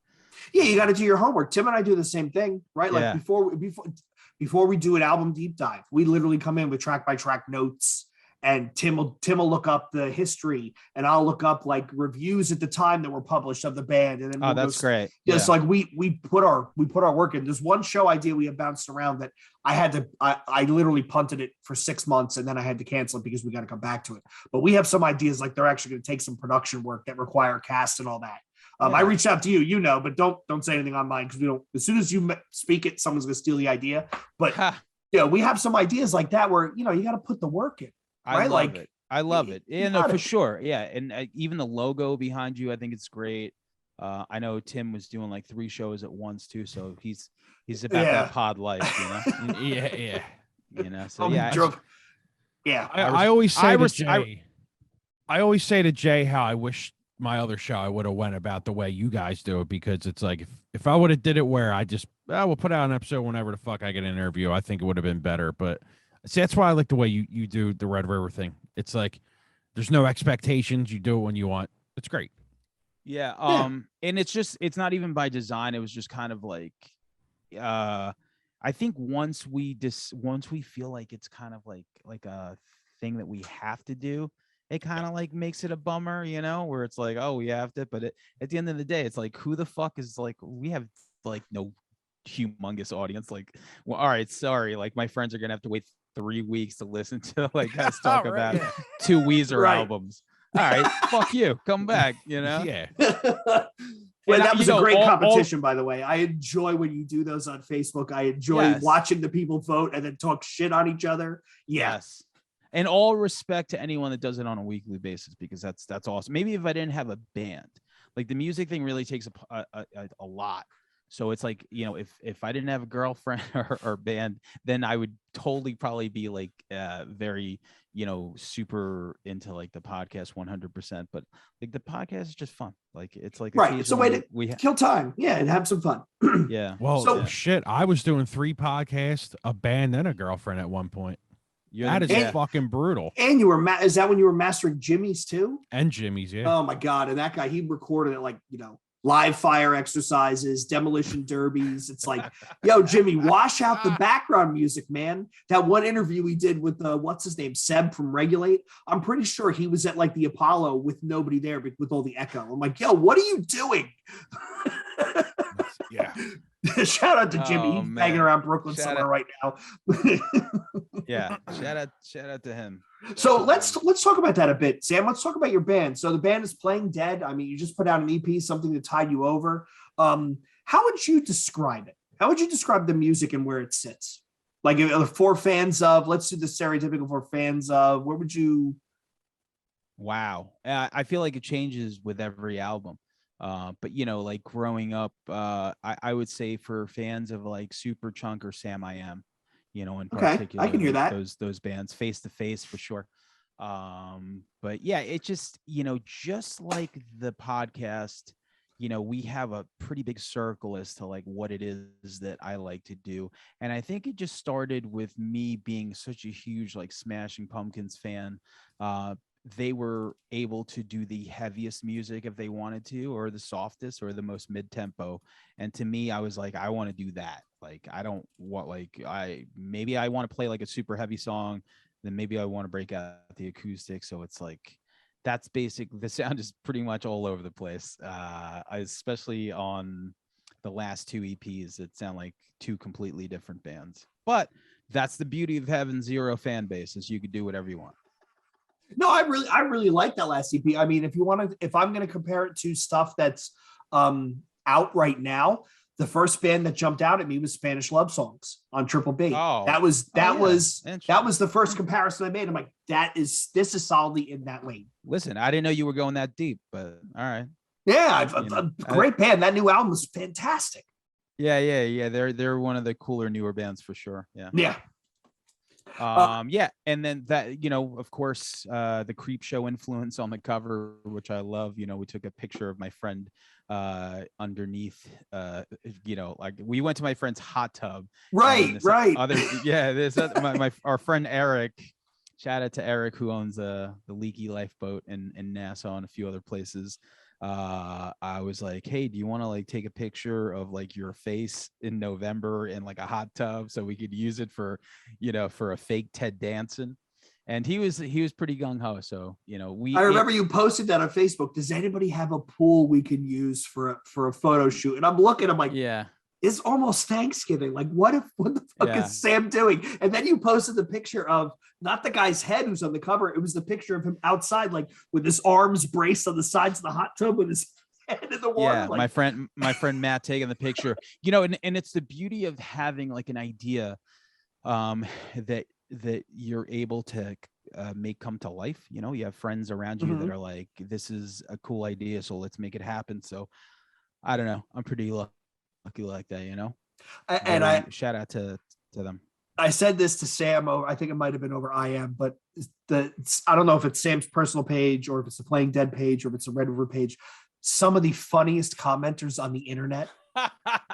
yeah, you got to do your homework. Tim and I do the same thing, right? Like before we do an album deep dive, we literally come in with track by track notes, and Tim will look up the history, and I'll look up like reviews at the time that were published of the band, and then that's great. Yeah, so like we put our work in. There's one show idea we have bounced around that I literally punted it for 6 months, and then I had to cancel it because we got to come back to it. But we have some ideas, like they're actually going to take some production work that require cast and all that. I reached out to you, but don't say anything online because we don't. As soon as you speak it, someone's going to steal the idea. But we have some ideas like that where you got to put the work in. Right? I love it. Yeah, no, for sure. Yeah, and even the logo behind you, I think it's great. I know Tim was doing like 3 shows at once too, so he's about that pod life, Yeah. So yeah. Yeah. I always say to Jay, I always say to Jay how I wish my other show I would have went about the way you guys do it, because it's like if I would have did it where I just we'll put out an episode whenever the fuck I get an interview, I think it would have been better. But see, that's why I like the way you do the Red River thing. It's like there's no expectations. You do it when you want. It's great. Yeah. And it's not even by design. It was just kind of like, I think once we feel like it's kind of like a thing that we have to do, it kind of like makes it a bummer, where it's like, oh, we have to, but at the end of the day, it's like, who the fuck is like, we have like no humongous audience. Like, well, all right, sorry. Like my friends are going to have to wait 3 weeks to listen to like us talk about 2 Weezer albums. All right, fuck you. Come back, Yeah. Well, that was a great competition, by the way. I enjoy when you do those on Facebook. I enjoy watching the people vote and then talk shit on each other. Yes. And all respect to anyone that does it on a weekly basis, because that's awesome. Maybe if I didn't have a band, like the music thing really takes a lot. So it's like, if I didn't have a girlfriend or band, then I would totally probably be like very, super into like the podcast 100%. But like the podcast is just fun. Like it's like right. It's a way to kill time. Yeah, and have some fun. Yeah. Well, shit, I was doing 3 podcasts, a band, and a girlfriend at one point. That is fucking brutal. And you were is that when you were mastering Jimmy's too? And Jimmy's, yeah. Oh my God. And that guy, he recorded it like, live fire exercises, demolition derbies. It's like, yo, Jimmy, wash out the background music, man. That one interview we did with what's his name, Seb from Regulate. I'm pretty sure he was at like the Apollo with nobody there, but with all the echo. I'm like, yo, what are you doing? Yeah. Shout out to Jimmy. He's banging around Brooklyn somewhere right now. Yeah. Shout out to him. So let's talk about that a bit, Sam. Let's talk about your band. So the band is Playing Dead. I mean, you just put out an EP, something to tide you over. How would you describe it? How would you describe the music and where it sits? Like for fans of, let's do the stereotypical for fans of, where would you? Wow. I feel like it changes with every album. But like growing up, I would say for fans of like Superchunk or Sam I Am, in particular, I can hear that. Those bands, Face to Face for sure. But yeah, it just, just like the podcast, we have a pretty big circle as to like what it is that I like to do. And I think it just started with me being such a huge like Smashing Pumpkins fan. They were able to do the heaviest music if they wanted to, or the softest, or the most mid-tempo. And to me, I was like, I want to do that. Like, I don't want maybe I want to play like a super heavy song, then maybe I want to break out the acoustic. So it's like, that's basic. The sound is pretty much all over the place. Especially on the last 2 EPs that sound like 2 completely different bands. But that's the beauty of having 0 fan base, is you could do whatever you want. No, I really like that last EP. I mean, if I'm going to compare it to stuff that's out right now, the first band that jumped out at me was Spanish Love Songs on Triple B. Oh, that was the first comparison I made. I'm like, this is solidly in that lane. Listen, I didn't know you were going that deep, but all right. Yeah, a great band. That new album was fantastic. Yeah. They're one of the cooler newer bands for sure. Yeah. And then that, of course, the Creep Show influence on the cover, which I love. We took a picture of my friend underneath, like we went to my friend's hot tub. Right. Our friend Eric, shout out to Eric, who owns the Leaky Lifeboat in Nassau and a few other places. I was like, hey, do you want to like take a picture of like your face in November in like a hot tub so we could use it for a fake Ted Danson? And he was pretty gung-ho. So, I remember you posted that on Facebook. Does anybody have a pool we can use for a photo shoot? And I'm looking, I'm like, yeah, it's almost Thanksgiving. Like, what the fuck is Sam doing? And then you posted the picture of not the guy's head who's on the cover. It was the picture of him outside, like with his arms braced on the sides of the hot tub with his head in the water. Yeah, like, my friend Matt taking the picture. And it's the beauty of having like an idea that you're able to make come to life. You have friends around you that are like, this is a cool idea, so let's make it happen. So I don't know. I'm pretty lucky like that, And I shout out to them. I said this to Sam. I think it might have been over IM, but I don't know if it's Sam's personal page or if it's the Playing Dead page or if it's a Red River page. Some of the funniest commenters on the internet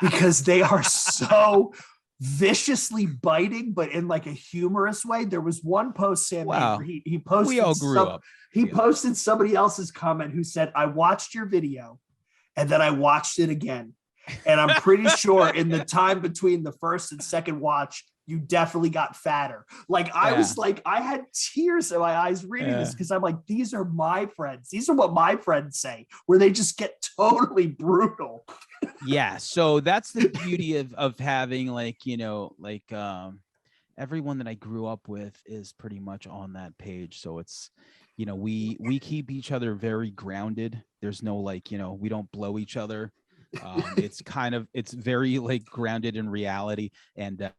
because they are so viciously biting, but in like a humorous way. There was one post Sam made where he posted. We all grew up. He posted somebody else's comment who said, "I watched your video, and then I watched it again, and I'm pretty sure in the time between the first and second watch." You definitely got fatter. Like I was like, I had tears in my eyes reading this because I'm like, these are my friends. These are what my friends say, where they just get totally brutal. Yeah. So that's the beauty of having like, everyone that I grew up with is pretty much on that page. So it's, we keep each other very grounded. There's no like, we don't blow each other. It's very like grounded in reality, and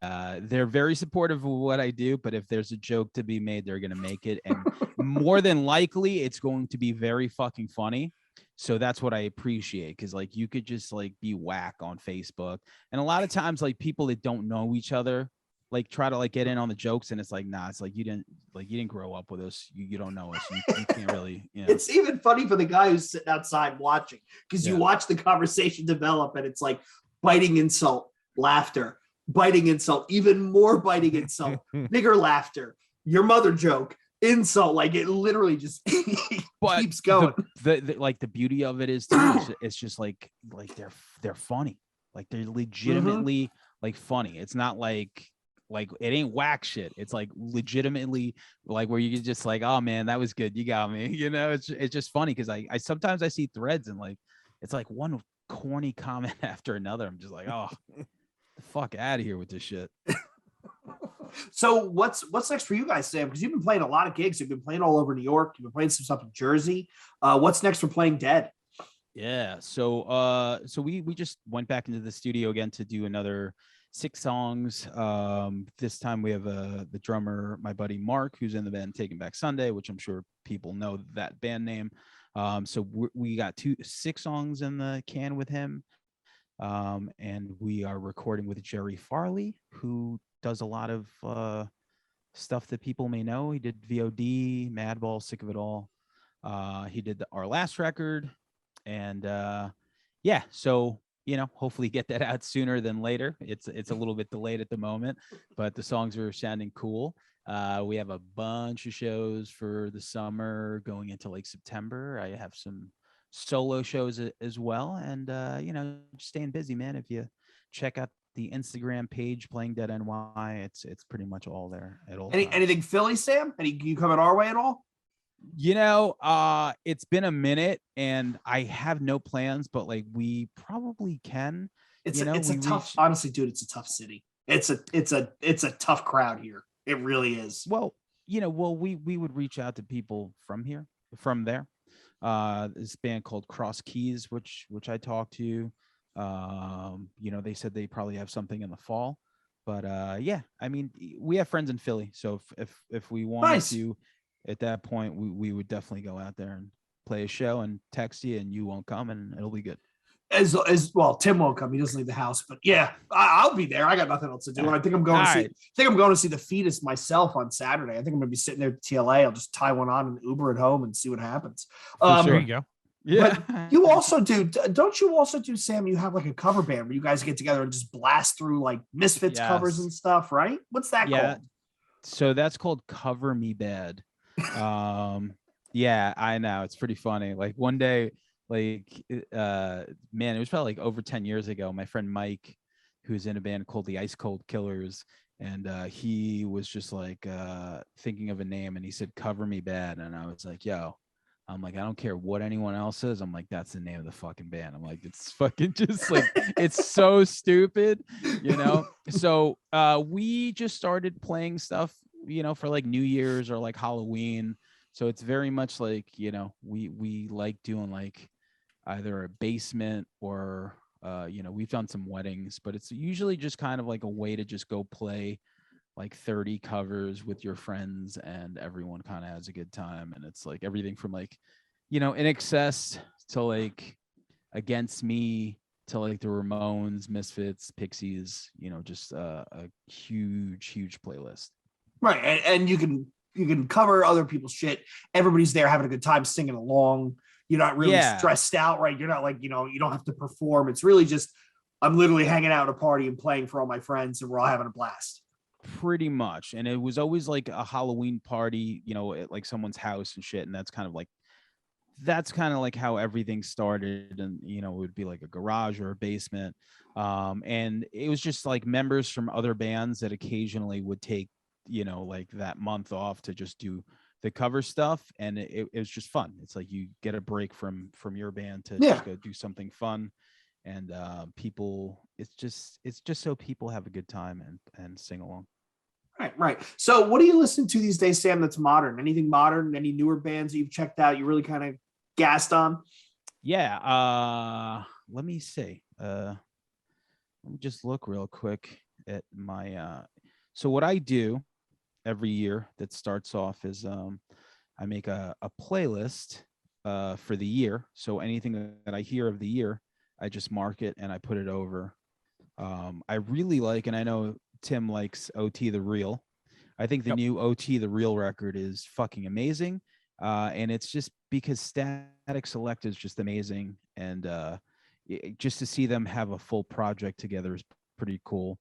they're very supportive of what I do, but if there's a joke to be made, they're going to make it, and more than likely it's going to be very fucking funny. So that's what I appreciate, because like you could just like be whack on Facebook, and a lot of times like people that don't know each other like try to like get in on the jokes, and it's like, nah, it's like you didn't grow up with us, you don't know us, you can't really, It's even funny for the guy who's sitting outside watching, because you watch the conversation develop, and it's like biting insult, laughter, biting insult, even more biting insult, bigger laughter, your mother joke, insult, like it literally just keeps going. The beauty of it is too, it's just like they're funny, like they're legitimately like funny. It's not like it ain't whack shit. It's like legitimately like where you just like, oh man, that was good, you got me. It's just funny because I sometimes I see threads and like it's like one corny comment after another. I'm just like, oh, the fuck out of here with this shit. So what's next for you guys, Sam? Because you've been playing a lot of gigs. You've been playing all over New York. You've been playing some stuff in Jersey. What's next for Playing Dead? Yeah. So we just went back into the studio again to do another 6 songs. This time we have the drummer, my buddy Mark, who's in the band Taking Back Sunday, which I'm sure people know that band name. So we got 6 songs in the can with him. And we are recording with Jerry Farley, who does a lot of stuff that people may know. He did VOD, Madball, Sick of It All. He did our last record. And so hopefully get that out sooner than later. It's a little bit delayed at the moment, but the songs are sounding cool. We have a bunch of shows for the summer going into like September. I have some solo shows as well, and just staying busy, man. If you check out the Instagram page, Playing Dead NY, it's pretty much all there at all. Anything Philly, Sam? You coming our way at all? It's been a minute and I have no plans, but like we probably can. It's a tough, honestly, dude, it's a tough city. It's a tough crowd here. It really is. Well, we would reach out to people from there. This band called Cross Keys, which I talked to. They said they probably have something in the fall. But I mean, we have friends in Philly, so if we wanted to, at that point, we would definitely go out there and play a show and text you, and you won't come, and it'll be good. As well, Tim won't come. He doesn't leave the house, but yeah, I'll be there. I got nothing else to do. And I think I'm going to see the Fetus myself on Saturday. I think I'm going to be sitting there at the TLA. I'll just tie one on and Uber at home and see what happens. There you go. Yeah. But you also don't you also do, Sam? You have like a cover band where you guys get together and just blast through like Misfits covers and stuff, right? What's that called? So that's called Cover Me Bad. I know, it's pretty funny. Like one day, like man, it was probably like over 10 years ago, my friend Mike, who's in a band called the Ice Cold Killers, and he was just like thinking of a name, and he said Cover Me Bad, and I was like, I'm like, I don't care what anyone else says. I'm like, that's the name of the fucking band. I'm like, it's fucking just like, it's so stupid, So we just started playing stuff, for like New Year's or like Halloween. So it's very much like, we like doing like either a basement or, we've done some weddings, but it's usually just kind of like a way to just go play like 30 covers with your friends, and everyone kind of has a good time. And it's like everything from like, In Excess to like Against Me to like the Ramones, Misfits, Pixies, just a huge playlist. Right. And you can cover other people's shit. Everybody's there having a good time singing along. You're not really stressed out, right? You're not like, you don't have to perform. It's really just, I'm literally hanging out at a party and playing for all my friends, and we're all having a blast. Pretty much. And it was always like a Halloween party, at like someone's house and shit. And that's kind of like how everything started. And, it would be like a garage or a basement. And it was just like members from other bands that occasionally would take, like that month off to just do the cover stuff. And it was just fun. It's like you get a break from your band to just go do something fun. And people, it's just so people have a good time and sing along. Right. So what do you listen to these days, Sam, that's modern? Anything modern? Any newer bands that you've checked out you really kind of gassed on? Yeah. Let me see. Let me just look real quick at my so what I do every year that starts off is I make a playlist for the year. So anything that I hear of the year, I just mark it and I put it over. I really like, and I know Tim likes OT The Real. I think the new OT The Real record is fucking amazing. And it's just because Static Select is just amazing. And just to see them have a full project together is pretty cool.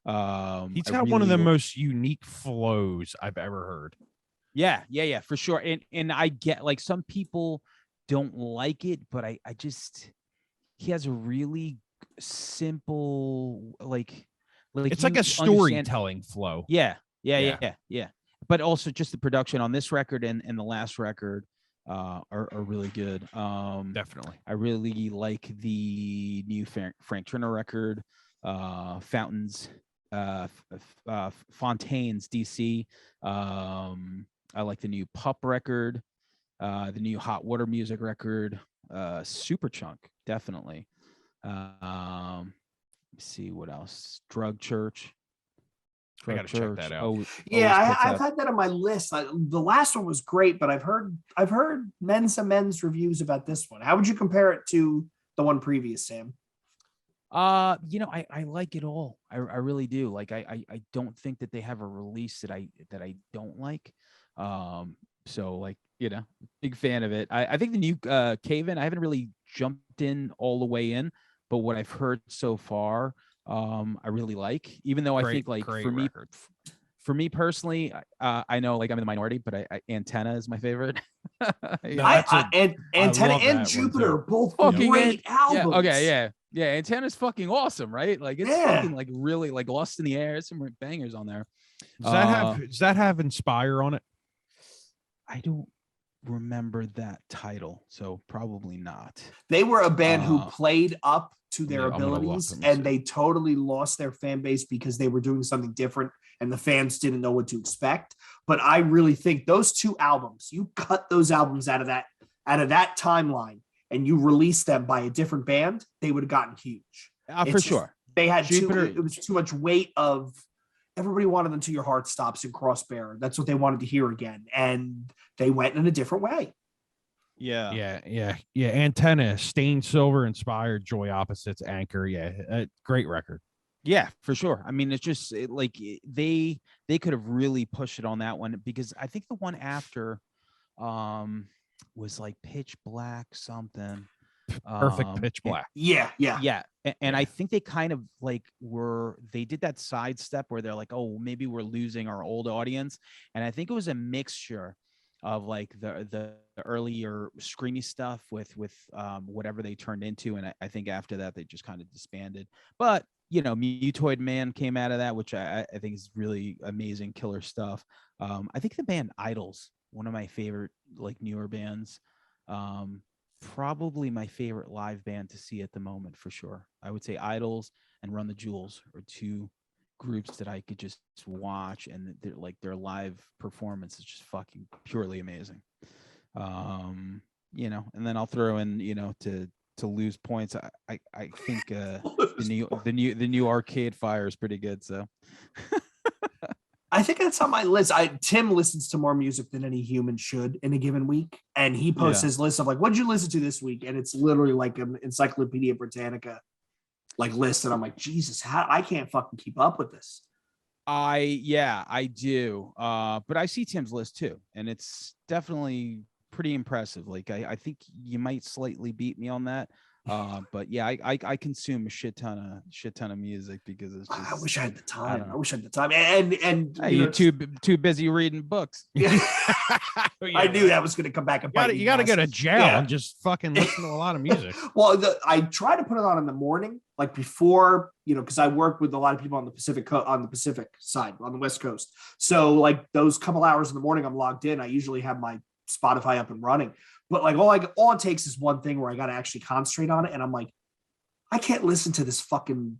He's got one of the most unique flows I've ever heard. Yeah, for sure. And I get like some people don't like it, but I just, he has a really simple, like it's like a storytelling flow. Yeah. But also just the production on this record and the last record are really good. Definitely. I really like the new Frank Turner record, Fountains, Fontaines, DC. I like the new Pup record, the new Hot Water Music record, Superchunk, definitely. See what else. Drug Church. I gotta check that out. I've had that on my list. The last one was great, but I've heard men's reviews about this one. How would you compare it to the one previous, Sam? I like it all. I really do. Like I don't think that they have a release that I don't like. So like, big fan of it. I think the new Cave In, I haven't really jumped in all the way in, but what I've heard so far, I really like, even though I think like for me personally, I know like I'm in the minority, but Antenna is my favorite. Antenna and Jupiter are both great albums. Yeah. Antenna's fucking awesome, right? Like it's fucking like really like Lost in the Air. Some bangers on there. Does that have Inspire on it? I don't remember that title, so probably not. They were a band who played up to their abilities, and they totally lost their fan base because they were doing something different and the fans didn't know what to expect. But I really think those two albums, you cut those albums out of that timeline and you release them by a different band, they would have gotten huge. For sure. They had it was too much weight of everybody wanted Until Your Heart Stops and Crossbearer. That's what they wanted to hear again. And they went in a different way. Yeah. Antenna, Stained Silver, Inspired, Joy Opposites, Anchor. Yeah. Great record. Yeah, for sure. I mean, it's just they could have really pushed it on that one, because I think the one after was like Pitch Black something. Perfect Pitch Black. Yeah. And I think they kind of like they did that sidestep where they're like, oh, maybe we're losing our old audience. And I think it was a mixture of like the earlier screamy stuff with whatever they turned into. And I think after that, they just kind of disbanded. But, Mutoid Man came out of that, which I think is really amazing, killer stuff. I think the band Idols, one of my favorite like newer bands, probably my favorite live band to see at the moment, for sure. I would say Idols and Run the Jewels are two groups that I could just watch, and their live performance is just fucking purely amazing. And then I'll throw in, to lose points. I think the new Arcade Fire is pretty good. So I think that's on my list. Tim listens to more music than any human should in a given week. And he posts his list of like, what did you listen to this week? And it's literally like an Encyclopedia Britannica. like list, and I'm like, Jesus, how I can't fucking keep up with this. I do. But I see Tim's list too, and it's definitely pretty impressive. Like I think you might slightly beat me on that. But yeah, I consume a shit ton of music because it's just, I wish I had the I time. don't I know. wish I had the time. And Hey, you're too busy reading books. Yeah. Yeah, I knew that was going to come back and bite me. you got to go to jail and just fucking listen to a lot of music. Well, I try to put it on in the morning, like before, because I work with a lot of people on the Pacific side, on the West Coast. So like those couple hours in the morning, I'm logged in. I usually have my Spotify up and running, but like all it takes is one thing where I got to actually concentrate on it, and I'm like, I can't listen to this fucking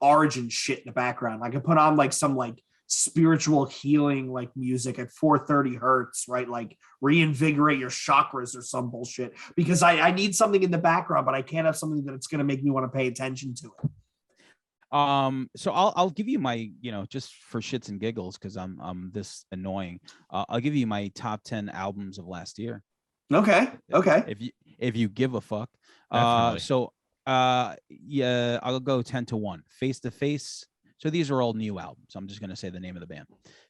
Origin shit in the background. I can put on like some like spiritual healing like music at 430 hertz, right? Like reinvigorate your chakras or some bullshit, because I need something in the background, but I can't have something that it's going to make me want to pay attention to it. So I'll give you my, just for shits and giggles, because I'm this annoying. I'll give you my top 10 albums of last year. Okay. If you give a fuck. Definitely. Yeah, I'll go 10 to 1. Face to Face. So these are all new albums. I'm just going to say the name of the band.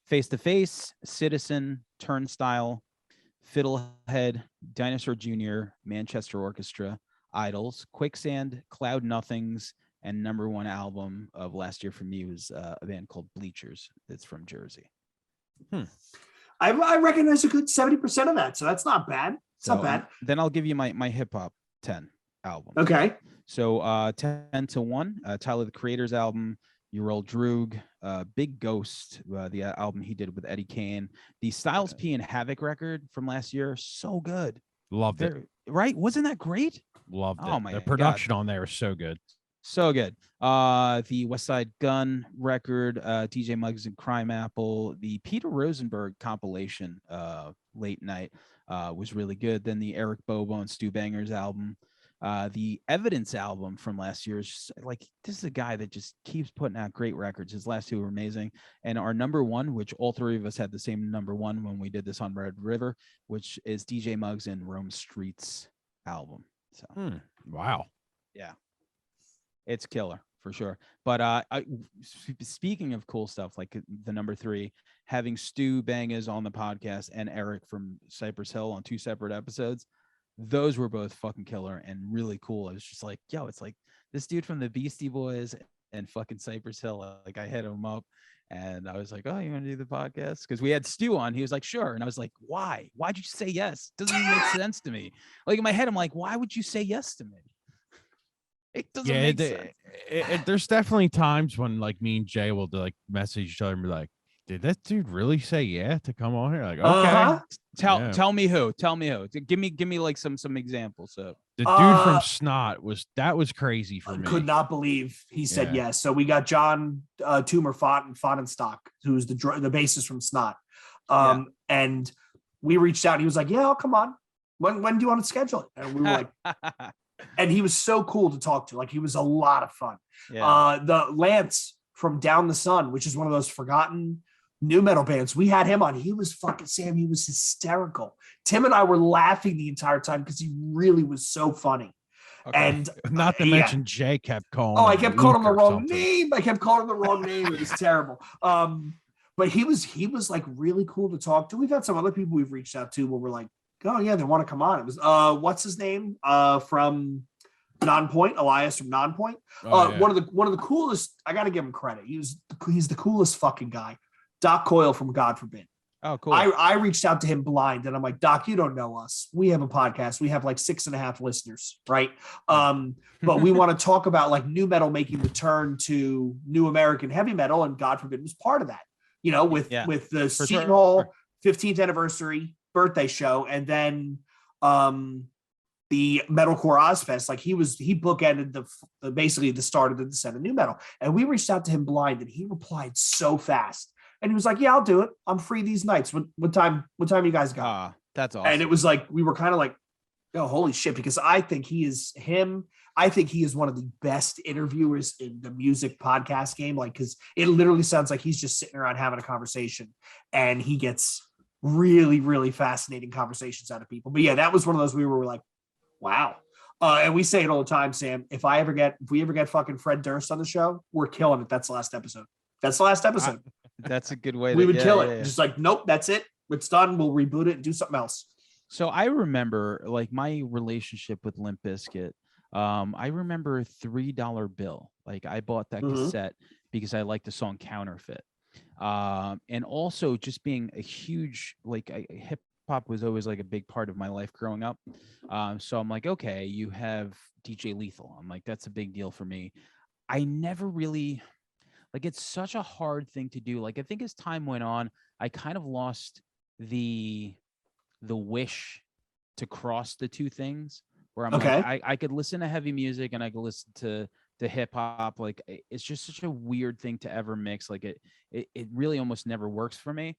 Face to Face, Citizen, Turnstile, Fiddlehead, Dinosaur Jr., Manchester Orchestra, Idols, Quicksand, Cloud Nothings, and number one album of last year for me was a band called Bleachers. It's from Jersey. I recognize a good 70% of that, so that's not bad. It's not bad. Then I'll give you my hip hop 10 album. Okay. So 10 to 1, Tyler the Creator's album, Ural Droog, Big Ghost, the album he did with Eddie Kane, the Styles P and Havoc record from last year, so good. Loved it. Right? Wasn't that great? Loved it. Oh my The production on there is so good. So good. The West Side Gun record, DJ Muggs and Crime Apple, the Peter Rosenberg compilation, Late Night, was really good. Then the Eric Bobo and Stu Bangers album. The Evidence album from last year is just, like, this is a guy that just keeps putting out great records. His last two were amazing. And our number one, which all three of us had the same number one when we did this on Red River, which is DJ Muggs and Rome Streets album. So Wow. Yeah. It's killer for sure. But speaking of cool stuff, like the number 3, having Stu Bangers on the podcast and Eric from Cypress Hill on 2 separate episodes, those were both fucking killer and really cool. I was just like, yo, it's like this dude from the Beastie Boys and fucking Cypress Hill. Like I hit him up and I was like, oh, you want to do the podcast? Because we had Stu on. He was like, sure. And I was like, why? Why'd you say yes? Doesn't even make sense to me. Like in my head, I'm like, why would you say yes to me? It doesn't make sense. There's definitely times when like me and Jay will like message each other and be like, did that dude really say yeah to come on here? Like, okay. Tell me who. Give me like some examples. So the dude from Snot was crazy for me. Could not believe he said yes. So we got John Toomer Fonenstock, who's the bassist from Snot. And we reached out and he was like, yeah, I'll come on. When do you want to schedule it? And we were like, and he was so cool to talk to. Like he was a lot of fun. Yeah. The Lance from Down the Sun, which is one of those forgotten new metal bands, we had him on. He was fucking Sam. He was hysterical. Tim and I were laughing the entire time because he really was so funny. Okay. And not to mention Jay kept calling. Oh, I kept calling him the wrong name. It was terrible. But he was like really cool to talk to. We've had some other people we've reached out to where we're like, oh yeah, they want to come on. It was what's his name from Nonpoint, Elias from Nonpoint. One of the coolest. I got to give him credit. He's the coolest fucking guy. Doc Coyle from God Forbid. Oh, cool. I reached out to him blind and I'm like, Doc, you don't know us. We have a podcast. We have like 6.5 listeners, right? But we want to talk about like new metal making the turn to new American heavy metal, and God Forbid was part of that. With the Seton Hall 15th anniversary birthday show, and then the Metalcore Ozfest. Like he bookended the basically the start of the descent of new metal. And we reached out to him blind, and he replied so fast. And he was like, yeah, I'll do it. I'm free these nights. What time you guys got? That's awesome. And it was like, we were kind of like, oh, holy shit. Because I think he is one of the best interviewers in the music podcast game. Like, cause it literally sounds like he's just sitting around having a conversation, and he gets really, really fascinating conversations out of people. But yeah, that was one of those we were like, wow. And we say it all the time, Sam. If we ever get fucking Fred Durst on the show, we're killing it. That's the last episode. That's a good way. We would kill it. Just like, nope, that's it. It's done. We'll reboot it and do something else. So I remember like my relationship with Limp Bizkit. I remember $3 bill. Like I bought that cassette because I liked the song Counterfeit. And also just being a huge, like hip hop was always like a big part of my life growing up. So I'm like, okay, you have DJ Lethal. I'm like, that's a big deal for me. I never really, like, it's such a hard thing to do. Like, I think as time went on, I kind of lost the wish to cross the two things where I'm like, I could listen to heavy music and I could listen to hip hop. Like, it's just such a weird thing to ever mix. Like it really almost never works for me.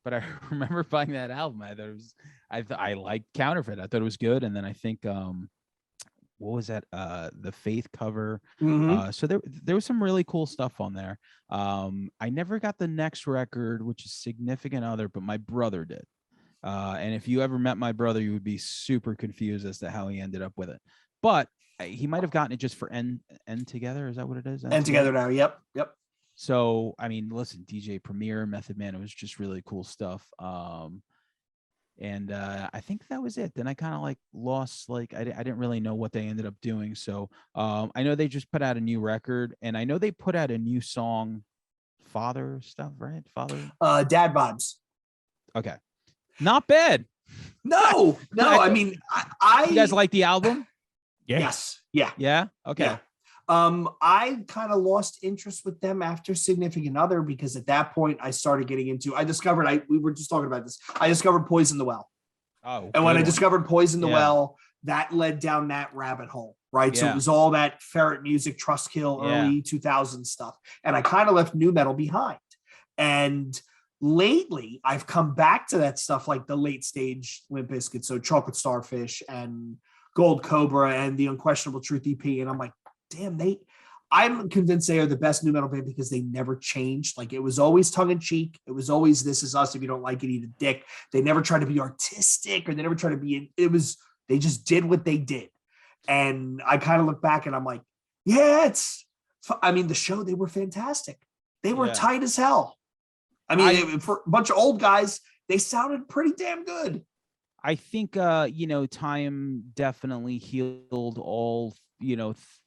But I remember buying that album. I thought it was, I liked Counterfeit. I thought it was good. And then I think, what was that? The Faith cover. So there was some really cool stuff on there. I never got the next record, which is Significant Other, but my brother did. And if you ever met my brother, you would be super confused as to how he ended up with it. But he might have gotten it just for End Together. Is that what it is? End Together now. Yep. So, I mean, listen, DJ Premier, Method Man, it was just really cool stuff. And I think that was it. Then I kind of like lost, like, I didn't really know what they ended up doing. So I know they just put out a new record, and I know they put out a new song, Father stuff, right? Father? Dad Vibes. Okay. Not bad. No. I mean, I you guys like the album? Yes. Yeah. Yeah. Okay. Yeah. I kind of lost interest with them after Significant Other because at that point I started getting into. We were just talking about this. I discovered Poison the Well. Oh. And when I discovered Poison the Well, that led down that rabbit hole, right? So it was all that Ferret Music, Trustkill, early 2000s stuff, and I kind of left nu metal behind. And lately, I've come back to that stuff like the late stage Limp Bizkit, so Chocolate Starfish and Gold Cobra and the Unquestionable Truth EP, and I'm like, damn, I'm convinced they are the best nu metal band because they never changed. Like, it was always tongue in cheek. It was always, this is us. If you don't like it, eat a dick. They never tried to be artistic, or they never tried to be, they just did what they did. And I kind of look back and I'm like, yeah, the show, they were fantastic. They were tight as hell. I mean, for a bunch of old guys, they sounded pretty damn good. I think, time definitely healed all,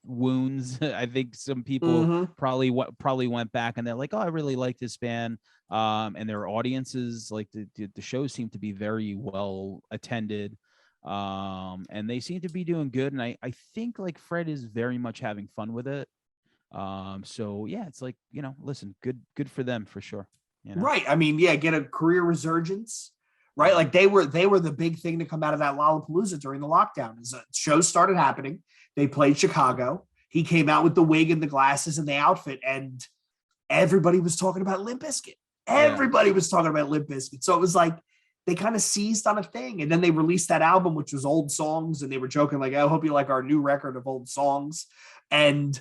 wounds. I think some people probably went back and they're like, oh, I really like this band. And their audiences, like the shows seem to be very well attended. And they seem to be doing good. And I think like Fred is very much having fun with it. So yeah, it's like, listen, good for them for sure. Right. I mean, get a career resurgence. Right. Like they were the big thing to come out of that Lollapalooza during the lockdown. As shows started happening, they played Chicago. He came out with the wig and the glasses and the outfit, and everybody was talking about Limp Bizkit. Everybody was talking about Limp Bizkit. So it was like they kind of seized on a thing. And then they released that album, which was old songs. And they were joking like, I hope you like our new record of old songs. And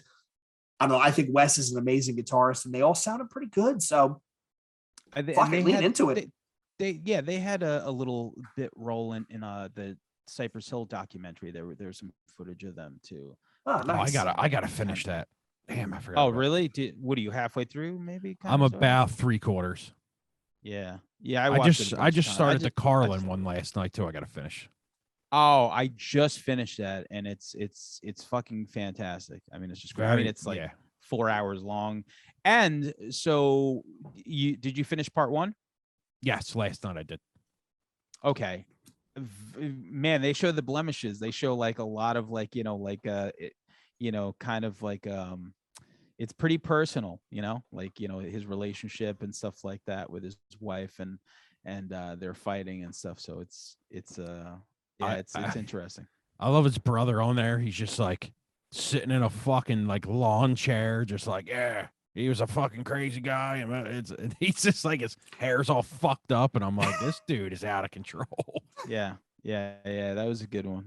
I don't know, I think Wes is an amazing guitarist, and they all sounded pretty good. So fucking lean into it. They had a little bit role in the Cypress Hill documentary. There's some footage of them too. Oh, nice. I gotta finish that. Damn, I forgot. Oh, really? What are you halfway through? Maybe. I'm about 3/4. Yeah. I just started the Carlin one last night too. I gotta finish. Oh, I just finished that, and it's fucking fantastic. I mean, it's just great. I mean, it's like 4 hours long. And so, did you finish part 1? Yes, last night I did. Okay. Man, they show the blemishes. They show like a lot of like, kind of like it's pretty personal, his relationship and stuff like that with his wife and they're fighting and stuff. So it's interesting. I love his brother on there. He's just like sitting in a fucking like lawn chair, just like, he was a fucking crazy guy, and he's just like, his hair's all fucked up, and I'm like, this dude is out of control. Yeah, that was a good one.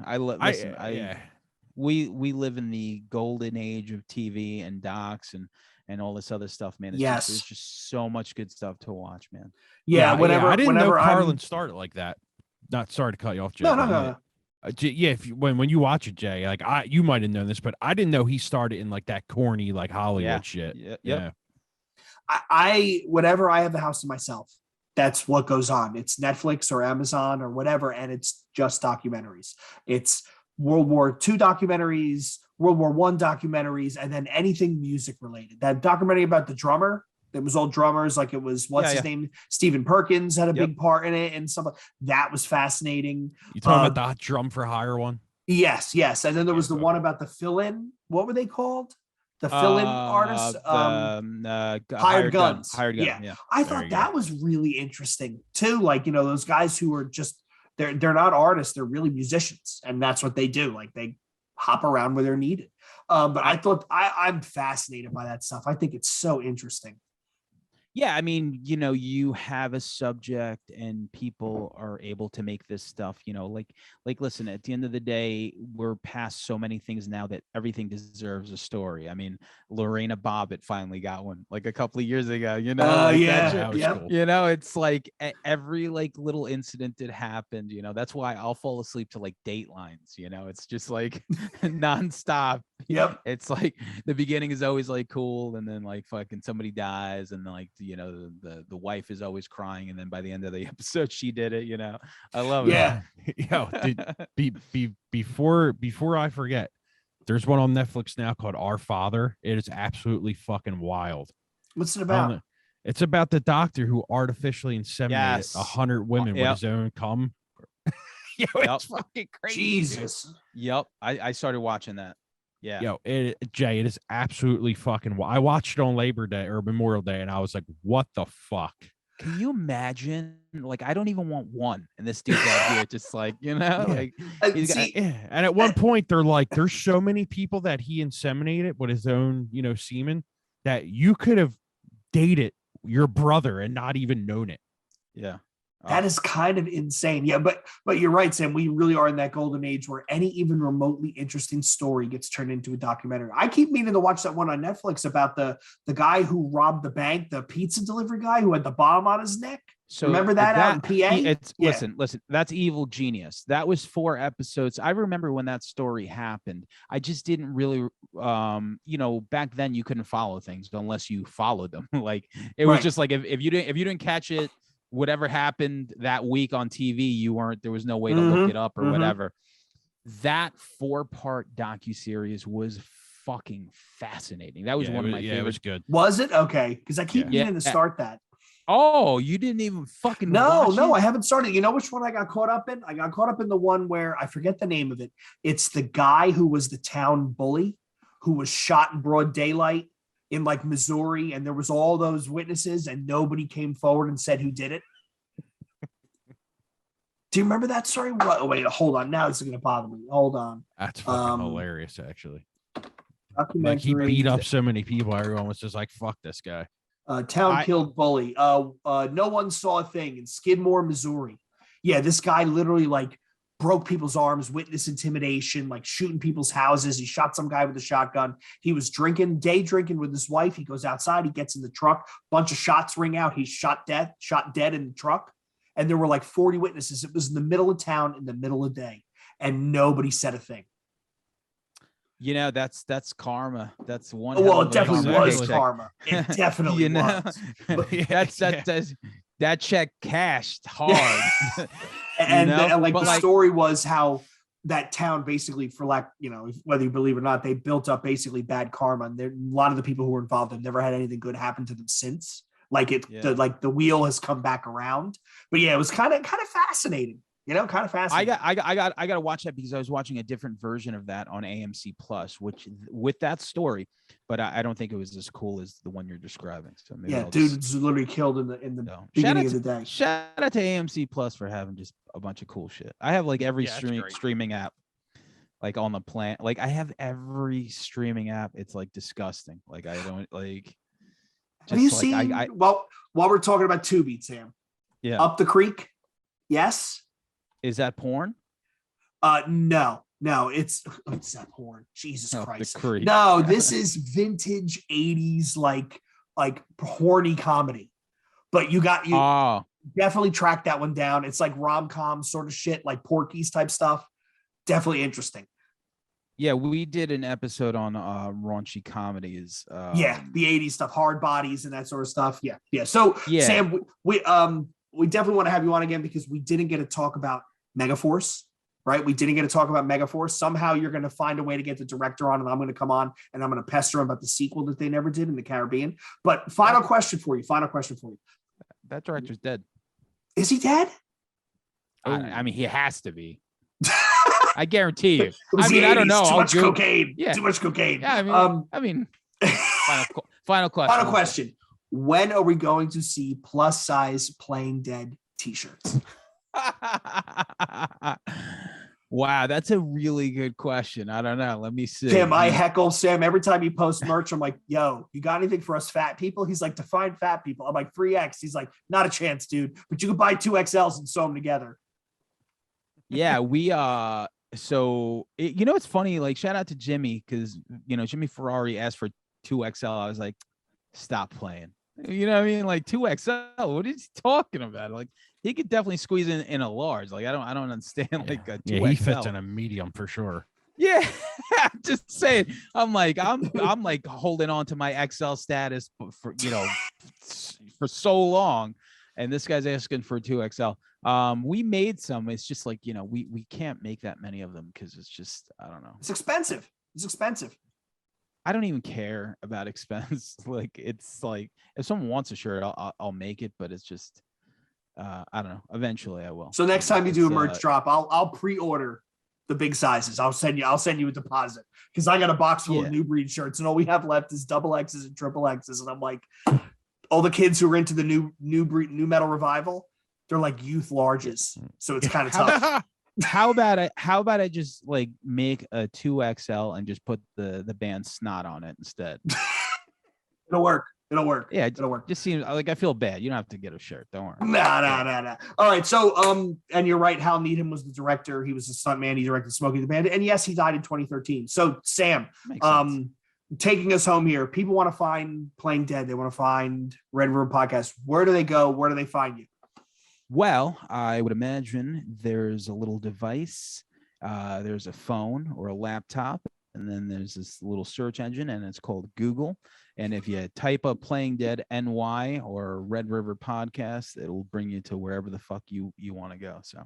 We live in the golden age of TV and docs and all this other stuff, man. There's just so much good stuff to watch, man. Yeah, I didn't know Carlin started like that. Not sorry to cut you off, Jim. No. Yeah, when you watch it, Jay, like you might have known this, but I didn't know he started in like that corny like Hollywood shit. Yeah. I whenever I have the house to myself, that's what goes on. It's Netflix or Amazon or whatever, and it's just documentaries. It's World War II documentaries, World War I documentaries, and then anything music related. That documentary about the drummer, it was all drummers, like it was his name? Stephen Perkins had a big part in it, and some that was fascinating. You talking about the drum for hire one? Yes. And then there was the one about the fill-in. What were they called? The fill-in artists, hired guns. Yeah. I thought that was really interesting too. Like, those guys who are just they're not artists, they're really musicians, and that's what they do. Like they hop around where they're needed. But I thought I'm fascinated by that stuff. I think it's so interesting. Yeah, I mean, you have a subject and people are able to make this stuff, like listen, at the end of the day, we're past so many things now that everything deserves a story. I mean, Lorena Bobbitt finally got one like a couple of years ago, that was cool. It's like every like little incident that happened, that's why I'll fall asleep to like Datelines, it's just like nonstop. Yep. It's like the beginning is always like cool, and then like fucking somebody dies, and then like the wife is always crying, and then by the end of the episode she did it. I love it. Yo, before I forget, there's one on Netflix now called Our Father. It is absolutely fucking wild. What's it about? It's about the doctor who artificially inseminated 100 women with his own cum. It's fucking crazy. Jesus. Yep. I started watching that. Yeah. Yo, Jay, it is absolutely fucking wild. I watched it on Labor Day or Memorial Day, and I was like, what the fuck? Can you imagine? Like, I don't even want one. And this dude's out here just like, like. And at one point, they're like, there's so many people that he inseminated with his own, semen that you could have dated your brother and not even known it. Yeah. That is kind of insane. Yeah, but you're right, Sam. We really are in that golden age where any even remotely interesting story gets turned into a documentary. I keep meaning to watch that one on Netflix about the guy who robbed the bank, the pizza delivery guy who had the bomb on his neck. So remember that out in PA? Listen, that's Evil Genius. That was 4 episodes. I remember when that story happened. I just didn't really, back then you couldn't follow things unless you followed them. Like it was just like if you didn't catch it, whatever happened that week on TV, there was no way to look it up or whatever. That 4-part docuseries was fucking fascinating. That was one of my favorites. It was good. Was it? Okay. Because I keep meaning to start that. Oh, you didn't even fucking watch it? I haven't started. You know which one I got caught up in? I got caught up in the one where I forget the name of it. It's the guy who was the town bully who was shot in broad daylight in like Missouri, and there was all those witnesses and nobody came forward and said who did it. Do you remember that story? Wait, hold on. Now it's going to bother me. Hold on. That's fucking hilarious, actually. Documentary. Like he beat up so many people. Everyone was just like, fuck this guy. Town killed bully. No one saw a thing in Skidmore, Missouri. Yeah, this guy literally like broke people's arms, witness intimidation, like shooting people's houses. He shot some guy with a shotgun. He was day drinking with his wife. He goes outside, he gets in the truck, bunch of shots ring out. He's shot dead in the truck. And there were like 40 witnesses. It was in the middle of town in the middle of the day, and nobody said a thing. That's karma. That's one. Well, it definitely was karma. It definitely was. That check cashed hard. And the story was how that town basically, for lack, whether you believe it or not, they built up basically bad karma. And a lot of the people who were involved have never had anything good happen to them since. The wheel has come back around. But yeah, it was kind of fascinating. Kind of fascinating. I got to watch that because I was watching a different version of that on AMC Plus, which with that story, but I don't think it was as cool as the one you're describing. So maybe dude's literally killed in the beginning of the day. Shout out to AMC Plus for having just a bunch of cool shit. I have like every streaming app, like on the planet. Like I have every streaming app. It's like disgusting. Like I don't like. Have you seen? While we're talking about Tubi, Sam. Yeah. Up the Creek. Yes. Is that porn? No, it's that porn. Jesus Christ. The No, this is vintage 80s, like horny comedy. But you definitely track that one down. It's like rom-com sort of shit, like Porky's type stuff. definitely interesting. Yeah, we did an episode on raunchy comedies. The 80s stuff, hard bodies and that sort of stuff. Yeah. So yeah. Sam, we definitely want to have you on again because we didn't get to talk about Megaforce, right? We didn't get to talk about Megaforce. Somehow you're going to find a way to get the director on, and I'm going to come on and I'm going to pester him about the sequel that they never did in the Caribbean. But final question for you. That director's dead. Is he dead? I mean, he has to be. I guarantee you. I don't know. Too much cocaine. Yeah, I mean, final question. Final question. When are we going to see plus size Playing Dead t-shirts? Wow, that's a really good question. I don't know. Let me see. Tim, I heckle Sam every time he posts merch. I'm like, yo, you got anything for us fat people? He's like, define fat people. I'm like, 3X. He's like, not a chance, dude. But you can buy 2XLs and sew them together. Yeah, we it's funny, like shout out to Jimmy, because Jimmy Ferrari asked for 2XL. I was like, stop playing. You know what I mean? Like 2XL. What is he talking about? Like he could definitely squeeze in a large. Like I don't understand like a 2XL. Yeah, he fits in a medium for sure. Yeah, just saying. I'm like holding on to my XL status for for so long, and this guy's asking for 2XL. We made some. It's just like we can't make that many of them because it's just I don't know. It's expensive. I don't even care about expense. Like it's like if someone wants a shirt, I'll make it, but it's just I don't know. Eventually, I will. So next time you do a merch drop, I'll pre-order the big sizes. I'll send you a deposit because I got a box full of New Breed shirts, and all we have left is double X's and triple X's. And I'm like, all the kids who are into the new breed, new metal revival, they're like youth larges, so it's kind of tough. How about I just like make a 2XL and just put the band Snot on it instead? It'll work. Yeah, it'll work. Just seems like I feel bad. You don't have to get a shirt. Don't worry. No. All right. So, and you're right. Hal Needham was the director. He was the stuntman. He directed Smokey the Bandit. And yes, he died in 2013. So, Sam, taking us home here. People want to find Playing Dead. They want to find Red River Podcast. Where do they go? Where do they find you? Well, I would imagine there's a little device. There's a phone or a laptop. And then there's this little search engine, and it's called Google. And if you type up Playing Dead NY or Red River Podcast, it'll bring you to wherever the fuck you want to go. So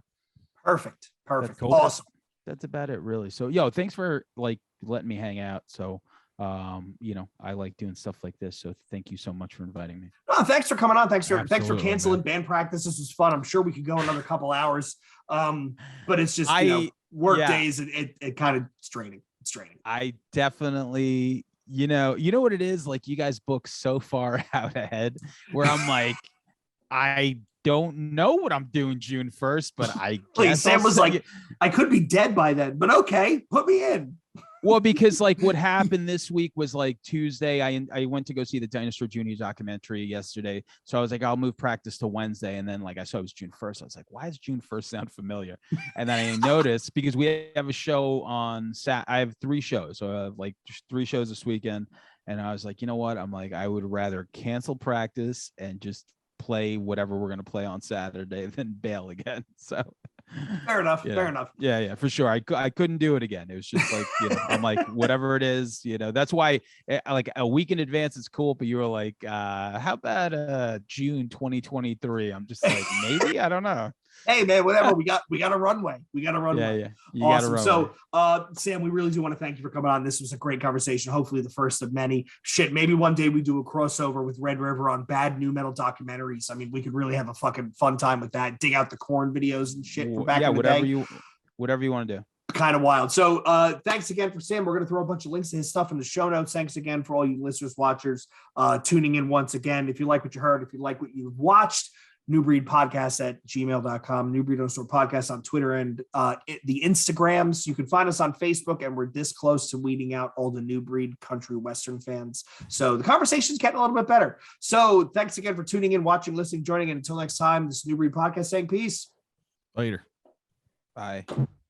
perfect. Cool. Awesome. That's about it, really. So, thanks for like letting me hang out. So, I like doing stuff like this. So thank you so much for inviting me. Oh, thanks for coming on. Thanks for canceling band practice. This was fun. I'm sure we could go another couple hours. But it's just work days. It kind of straining. It's draining. I definitely, you know what it is? Like you guys book so far out ahead where I'm like, I don't know what I'm doing June 1st, but I guess Sam was like, I could be dead by then, but okay, put me in. Well, because like what happened this week was like Tuesday, I went to go see the Dinosaur Jr. documentary yesterday. So I was like, I'll move practice to Wednesday. And then like I saw it was June 1st. I was like, why does June 1st sound familiar? And then I noticed because we have a show on I have 3 shows. So I have like 3 shows this weekend. And I was like, you know what? I'm like, I would rather cancel practice and just play whatever we're going to play on Saturday than bail again. So fair enough. Yeah, for sure. I couldn't do it again. It was just like, I'm like, whatever it is, that's why like a week in advance is cool. But you were like, how about June 2023? I'm just like, maybe, I don't know. Hey man, whatever. We got a runway. Yeah. Awesome. So Sam, we really do want to thank you for coming on. This was a great conversation. Hopefully the first of many. Shit, maybe one day we do a crossover with Red River on bad new metal documentaries. I mean, we could really have a fucking fun time with that. Dig out the Korn videos and shit from back in the day. Whatever you want to do. Kind of wild. So thanks again for Sam. We're going to throw a bunch of links to his stuff in the show notes. Thanks again for all you listeners, watchers, tuning in once again. If you like what you heard, if you like what you've watched, newbreedpodcast@gmail.com, newbreed_podcast on Twitter and the Instagrams. You can find us on Facebook, and we're this close to weeding out all the New Breed country Western fans. So the conversation's getting a little bit better. So thanks again for tuning in, watching, listening, joining. And until next time, this is New Breed Podcast saying peace. Later. Bye.